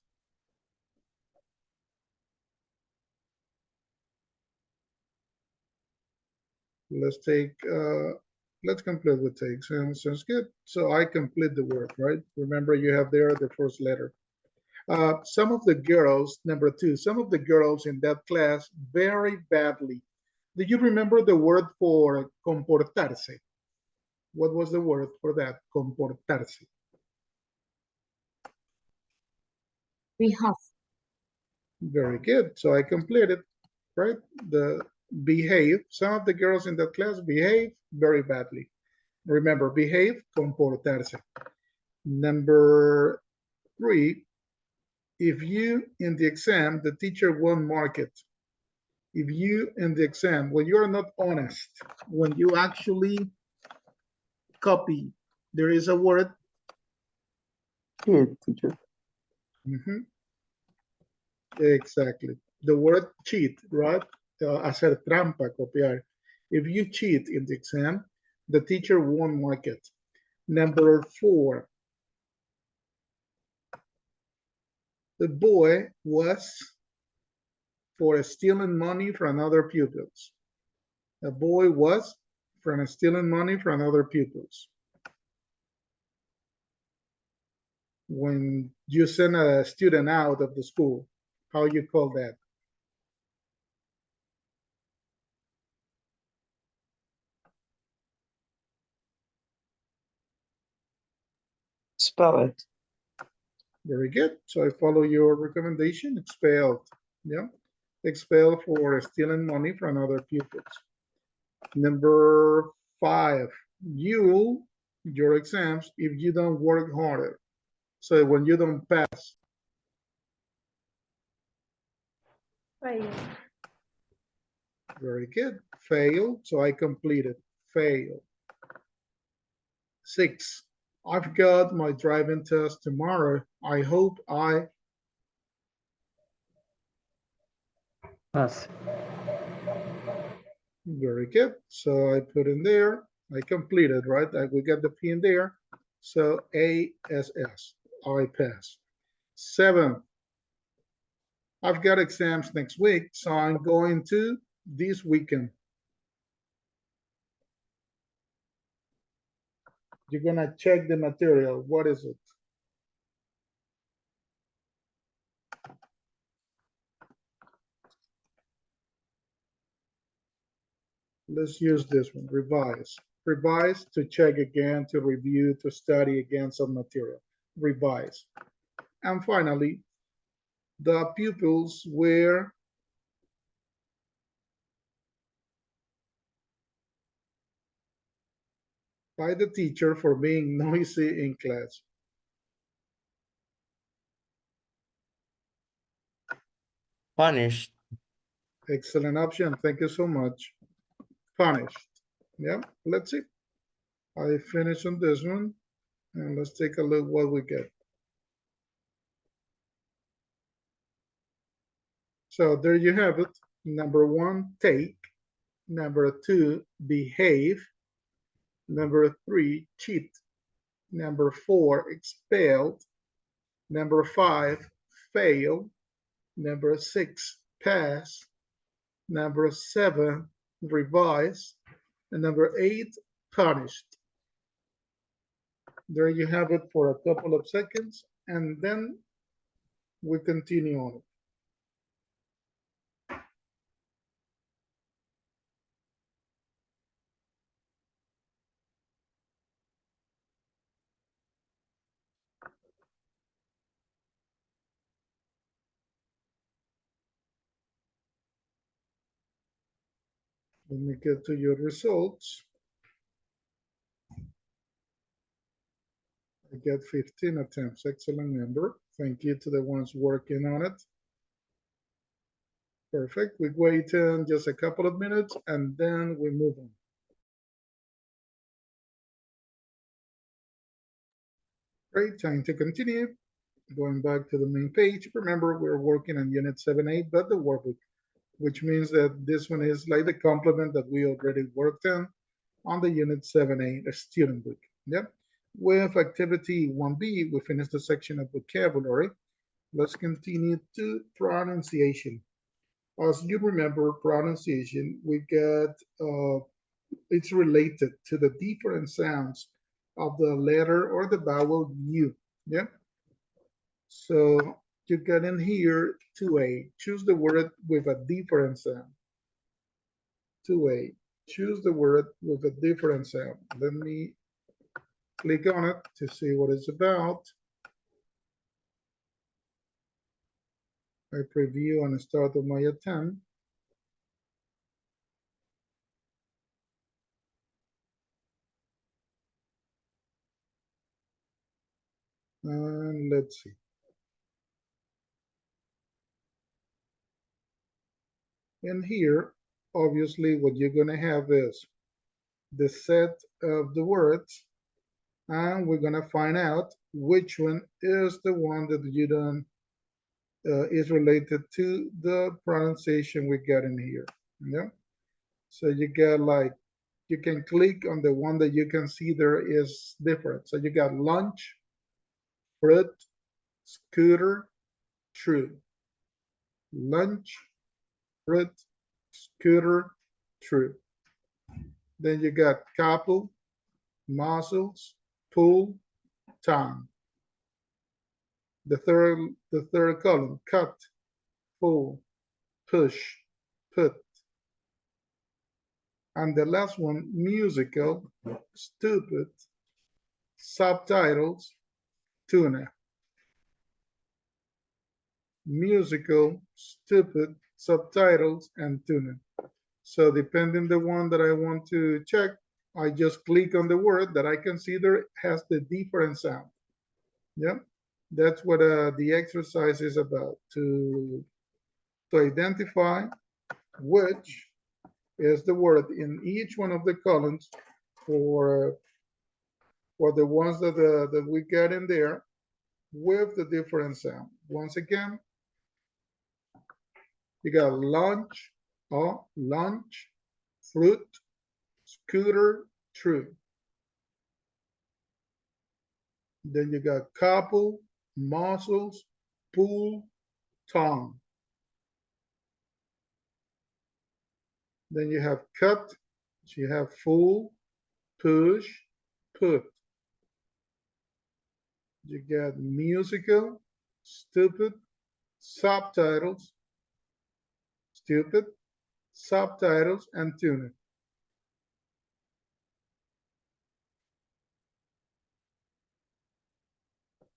Let's take, let's complete with take. Sounds good. So I complete the word, right? Remember, you have there the first letter. Some of the girls, number 2, some of the girls in that class very badly. Do you remember the word for comportarse? What was the word for that? Comportarse. Behave. Very good. So I completed, right? The behave. Some of the girls in that class behave very badly. Remember, behave, comportarse. Number 3, if you in the exam, the teacher won't mark it. If you in the exam, when you are not honest, when you actually copy, there is a word. Here, teacher. Exactly. The word cheat, right? Hacer trampa, copiar. If you cheat in the exam, the teacher won't mark it. Number 4, the boy was for stealing money from other pupils. A boy was from stealing money from other pupils. When you send a student out of the school, how you call that? Spell it. Very good. So I follow your recommendation. Expelled. Yeah. Expelled for stealing money from other pupils. Number 5, your exams if you don't work harder. So when you don't pass. Fail. Very good. Fail. So I completed. Fail. 6, I've got my driving test tomorrow. I hope I Pass. Very good. So I put in there, I completed, right? We got the P in there. So ASS, I pass. 7, I've got exams next week, so I'm going to this weekend. You're gonna check the material. What is it? Let's use this one, revise. Revise to check again, to review, to study again some material. Revise. And finally, the pupils were by the teacher for being noisy in class. Punished. Excellent option. Thank you so much. Punished. Yeah, let's see. I finished on this one. And let's take a look what we get. So there you have it. Number 1, take. Number 2, behave. Number 3, cheat. Number 4, expelled. Number 5, fail. Number 6, pass. Number 7, revise. And number 8, punished. There you have it for a couple of seconds, and then we continue on. Let me get to your results. I get 15 attempts. Excellent number. Thank you to the ones working on it. Perfect. We wait just a couple of minutes and then we move on. Great, time to continue. Going back to the main page. Remember, we're working on Unit 7-8, but the workbook, which means that this one is like the complement that we already worked on the Unit 7-8 student book. Yep. With activity 1B, we finished the section of vocabulary. Let's continue to pronunciation. As you remember, pronunciation, we got it's related to the different sounds of the letter or the vowel U. Yeah. So you got in here 2A. Choose the word with a different sound. 2A. Choose the word with a different sound. Let me click on it to see what it's about. I preview and start of my attempt. And let's see. And here, obviously, what you're going to have is the set of the words, and we're going to find out which one is the one that you don't is related to the pronunciation we got in here. Yeah. So you get like, you can click on the one that you can see there is different. So you got lunch, fruit, scooter, true. Lunch, fruit, scooter, true. Then you got couple, muscles, pull, tongue. The third column, cut, pull, push, put. And the last one, musical, stupid, subtitles, tuna. Musical, stupid, subtitles, and tuna. So depending the one that I want to check, I just click on the word that I consider has the different sound. Yeah, that's what the exercise is about, to identify which is the word in each one of the columns for the ones that that we get in there with the different sound. Once again, you got lunch, lunch, fruit, scooter, true. Then you got couple, muscles, pull, tongue. Then you have cut, so you have full, push, put. You got musical, stupid, subtitles, stupid, subtitles, and tuna.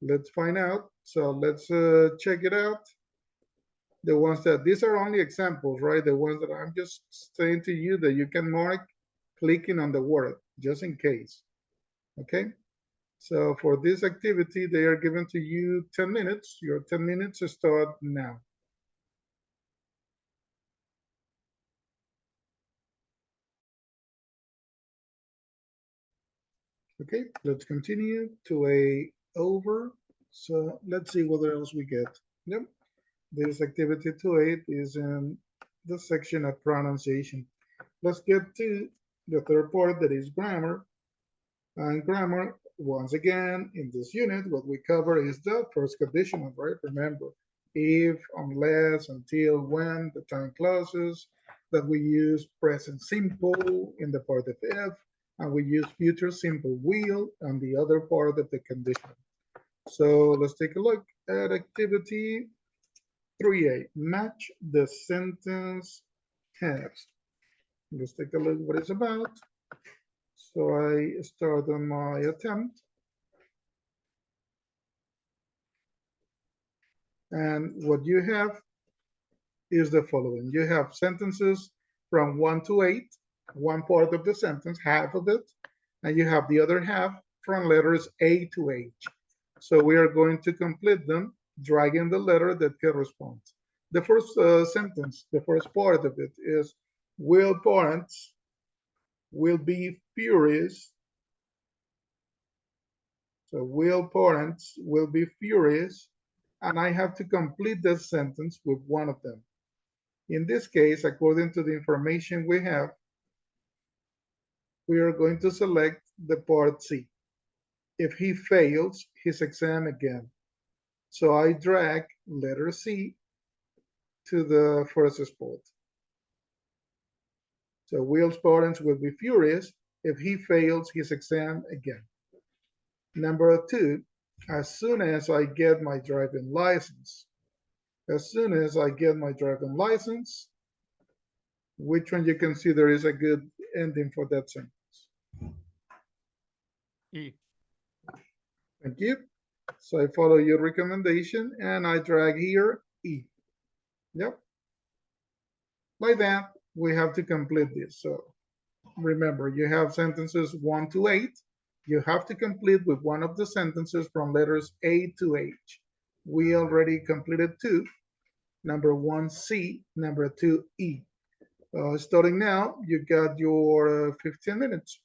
Let's find out. So let's check it out. The ones that, these are only examples, right? The ones that I'm just saying to you that you can mark clicking on the word, just in case. Okay. So for this activity, they are given to you 10 minutes. Your 10 minutes start now. Okay, let's continue to a over. So let's see what else we get. Yep. This activity 2.8 is in the section of pronunciation. Let's get to the third part, that is grammar. And grammar, once again, in this unit, what we cover is the first conditional, right? Remember, if, unless, until, when, the time clauses, that we use present simple in the part of if, and we use future simple will on the other part of the condition. So let's take a look at activity 3A, match the sentence halves. Let's take a look what it's about. So I start on my attempt. And what you have is the following. You have sentences from 1 to 8, one part of the sentence, half of it, and you have the other half from letters A to H. So we are going to complete them, dragging the letter that corresponds. The first sentence, the first part of it is, will parents will be furious. So will parents will be furious, and I have to complete that sentence with one of them. In this case, according to the information we have, we are going to select the part C. If he fails his exam again. So I drag letter C to the first spot. So Will's parents will be furious if he fails his exam again. Number 2, as soon as I get my driving license. As soon as I get my driving license, which one you consider is a good ending for that sentence? E. Thank you. So I follow your recommendation and I drag here E. Yep. Like that, we have to complete this. So remember, you have sentences 1 to 8. You have to complete with one of the sentences from letters A to H. We already completed 2. Number 1, C. Number 2, E. Starting now, you got your 15 minutes.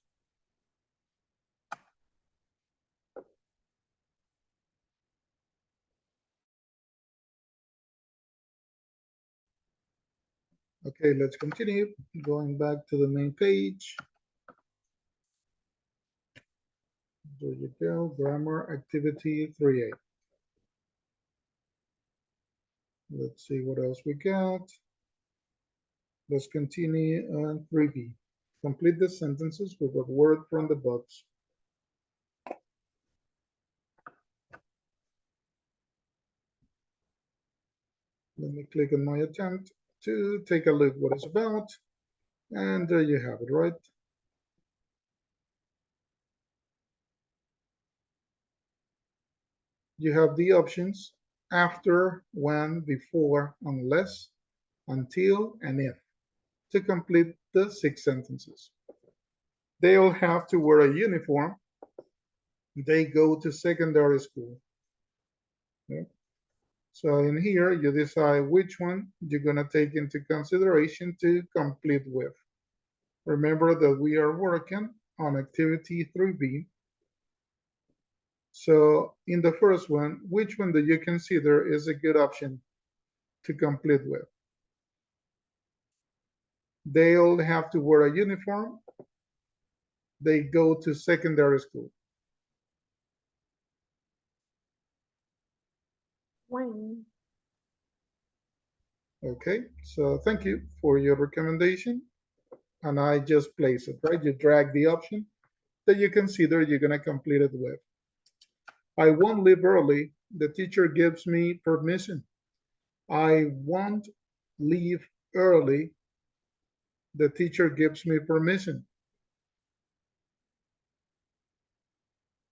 Okay, let's continue. Going back to the main page. There you go, grammar activity 3A. Let's see what else we got. Let's continue on 3B. Complete the sentences with a word from the box. Let me click on my attempt to take a look what it's about. And there you have it, right? You have the options after, when, before, unless, until, and if to complete the 6 sentences. They all have to wear a uniform. They go to secondary school. Okay. So in here, you decide which one you're going to take into consideration to complete with. Remember that we are working on activity 3B. So in the first one, which one do you consider is a good option to complete with? They all have to wear a uniform. They go to secondary school. When? Okay, so thank you for your recommendation. And I just place it, right? You drag the option that you consider you're going to complete it with. I won't leave early. The teacher gives me permission. I won't leave early. The teacher gives me permission.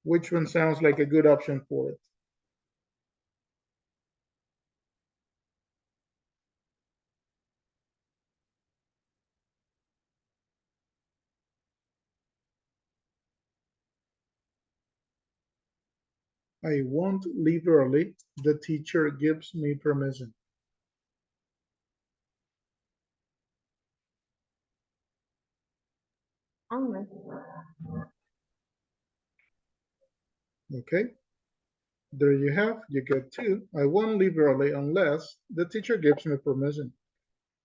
Which one sounds like a good option for it? I won't leave early. The teacher gives me permission. Unless. Okay. There you have, you get 2. I won't leave early unless the teacher gives me permission.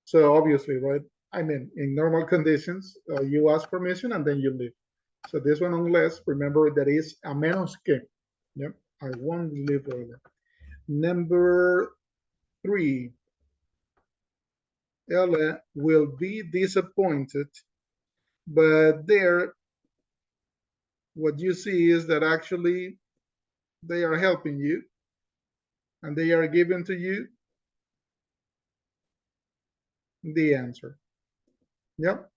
So obviously, right? I mean, in normal conditions, you ask permission and then you leave. So this one, unless, remember that is a menos que. Yep, I won't leave early. Number 3, Ella will be disappointed, but there, what you see is that actually they are helping you and they are giving to you the answer. Yep,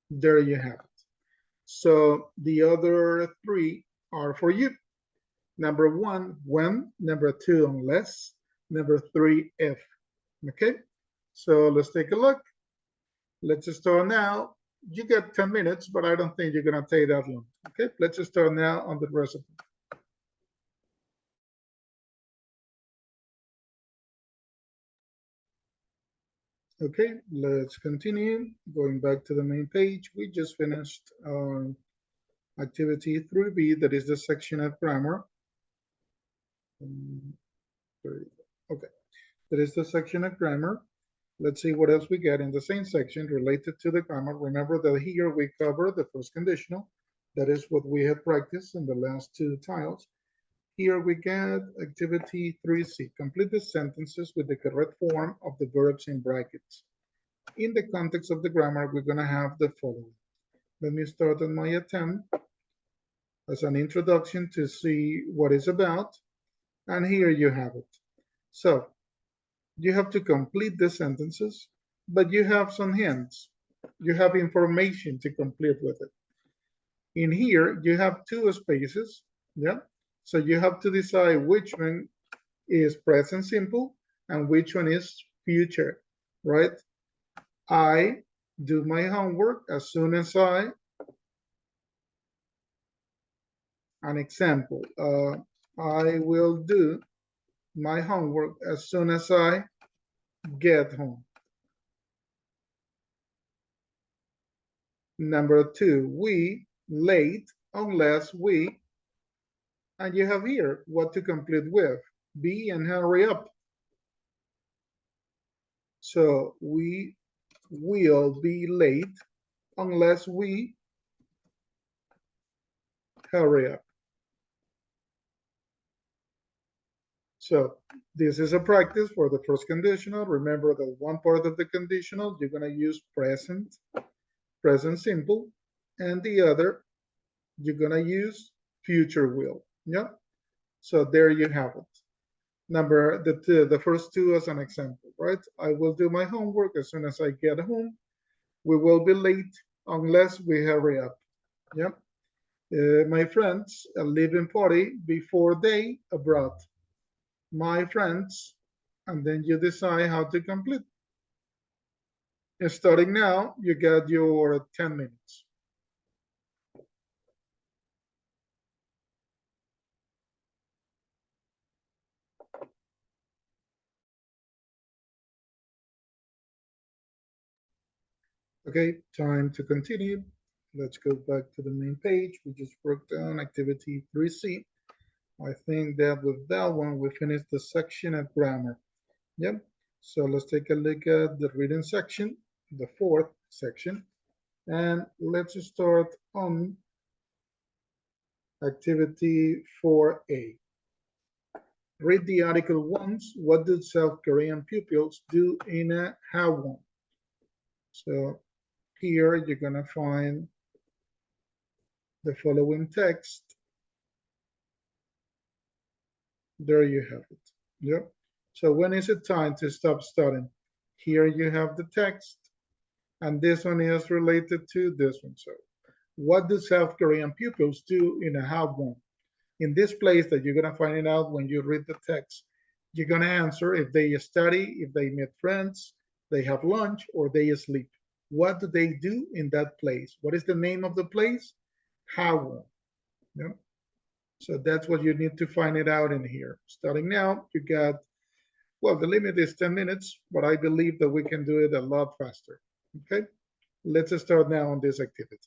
there you have it. So the other 3 are for you. Number 1, when. Number 2, unless. Number 3, if. Okay, so let's take a look. Let's start now. You get 10 minutes, but I don't think you're going to take that long. Okay, let's start now on the recipe. Okay, let's continue. Going back to the main page, we just finished activity 3B, that is the section of grammar. Okay, that is the section of grammar. Let's see what else we get in the same section related to the grammar. Remember that here we cover the first conditional. That is what we have practiced in the last 2 tiles. Here we get activity 3C. Complete the sentences with the correct form of the verbs in brackets. in the context of the grammar, we're going to have the following. Let me start on my attempt as an introduction to see what it's about. And here you have it. So you have to complete the sentences, but you have some hints. You have information to complete with it. In here, you have two spaces, yeah? So you have to decide which one is present simple and which one is future, right? I do my homework as soon as an example, I will do my homework as soon as I get home. Number two, we late unless we, and you have here what to complete with, be and hurry up. So we will be late unless we hurry up. So this is a practice for the first conditional. Remember that one part of the conditional, you're going to use present simple, and the other, you're going to use future will. Yeah. So there you have it. The first two as an example, right? I will do my homework as soon as I get home. We will be late unless we hurry up. Yeah. My friends leave in party before they abroad. My friends, and then you decide how to complete. And starting now, you get your 10 minutes. Okay, time to continue. Let's go back to the main page. We just worked on activity 3C. I think that with that one, we finished the section of grammar. Yep. So let's take a look at the reading section, the fourth section. And let's start on activity 4A. Read the article once. What do South Korean pupils do in a Halloween? So here you're going to find the following text. There you have it. Yep. So when is it time to stop studying? Here you have the text, and this one is related to this one. So what do South Korean pupils do in a Halloween? In this place that you're going to find it out when you read the text, you're going to answer if they study, if they meet friends, they have lunch, or they sleep. What do they do in that place? What is the name of the place? Halloween. Yeah. So that's what you need to find it out in here. Starting now, you got, well, the limit is 10 minutes, but I believe that we can do it a lot faster. Okay, let's start now on this activity.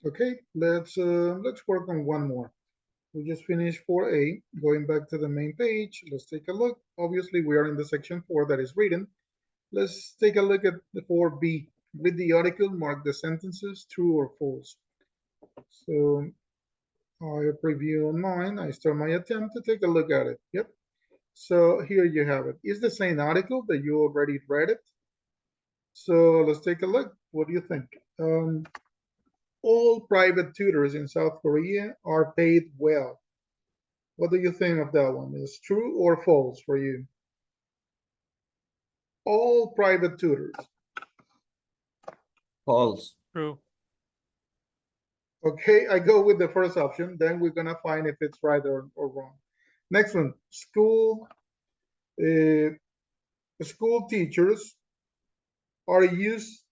Okay, let's work on one more. We just finished 4A. Going back to the main page, let's take a look. Obviously, we are in the section 4 that is written. Let's take a look at the 4B. Read the article, mark the sentences true or false. So I preview on mine. I start my attempt to take a look at it. Yep. So here you have it. It's the same article that you already read it. So let's take a look. What do you think? All private tutors in South Korea are paid well. What do you think of that one? Is it true or false for you? All private tutors. False. True. Okay, I go with the first option. Then we're gonna find if it's right or wrong. Next one, school teachers are used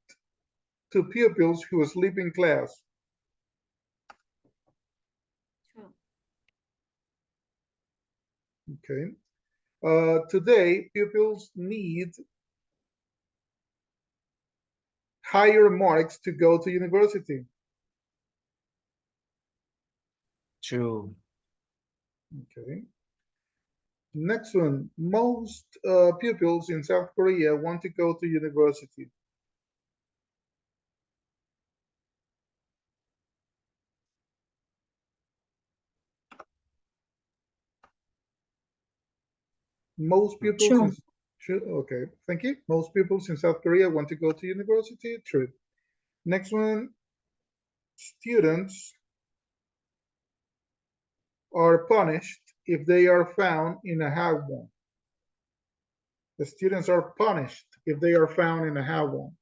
to pupils who sleep in class. True. Okay. Today, pupils need higher marks to go to university. True. Okay. Next one, most pupils in South Korea want to go to university. Most pupils True. in, okay, thank you. Most pupils in South Korea want to go to university. True. Next one, students are punished if they are found in a hagwon. The students are punished if they are found in a hagwon.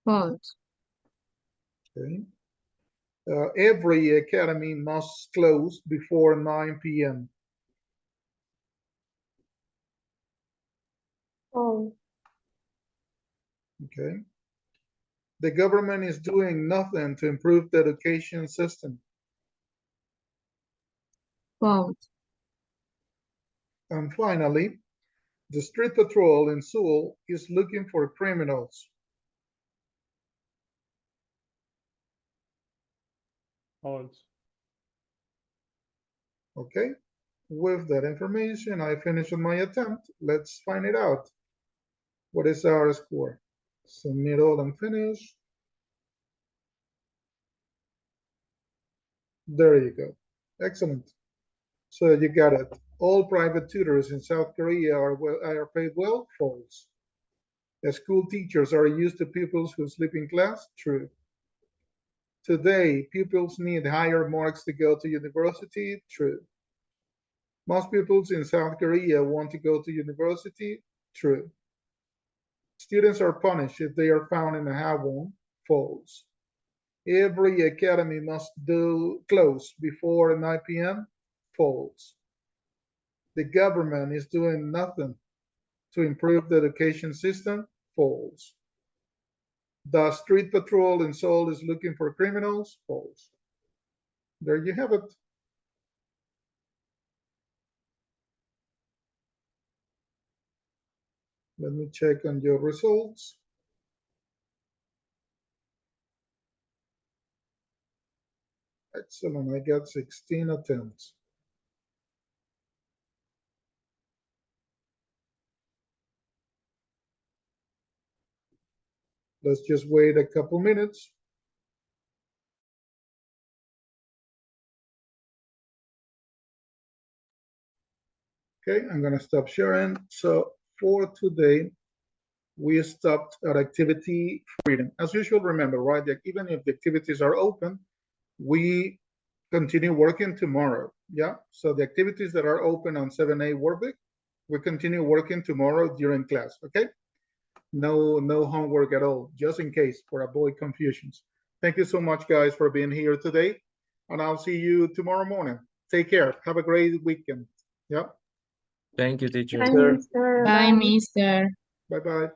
False. Okay. Every academy must close before 9 p.m. False. Okay. The government is doing nothing to improve the education system. False. And finally, the street patrol in Seoul is looking for criminals. False. Okay. With that information, I finished my attempt. Let's find it out. What is our score? Submit all and finish. There you go. Excellent. So you got it. All private tutors in South Korea are paid well. False. The school teachers are used to pupils who sleep in class. True. Today, pupils need higher marks to go to university. True. Most pupils in South Korea want to go to university. True. Students are punished if they are found in a hagwon. False. Every academy must close before 9 p.m. False. The government is doing nothing to improve the education system. False. The street patrol in Seoul is looking for criminals. False. There you have it. Let me check on your results. Excellent, I got 16 attempts. Let's just wait a couple minutes. Okay, I'm gonna stop sharing. So for today, we stopped at activity freedom. As usual, remember, right, that even if the activities are open, we continue working tomorrow. Yeah, so the activities that are open on 7A workbook, we continue working tomorrow during class, okay? No homework at all, just in case, for avoid confusions. Thank you so much, guys, for being here today, and I'll see you tomorrow morning. Take care. Have a great weekend. Yeah. Thank you, teacher. Bye, mister. Bye, mister. Bye-bye.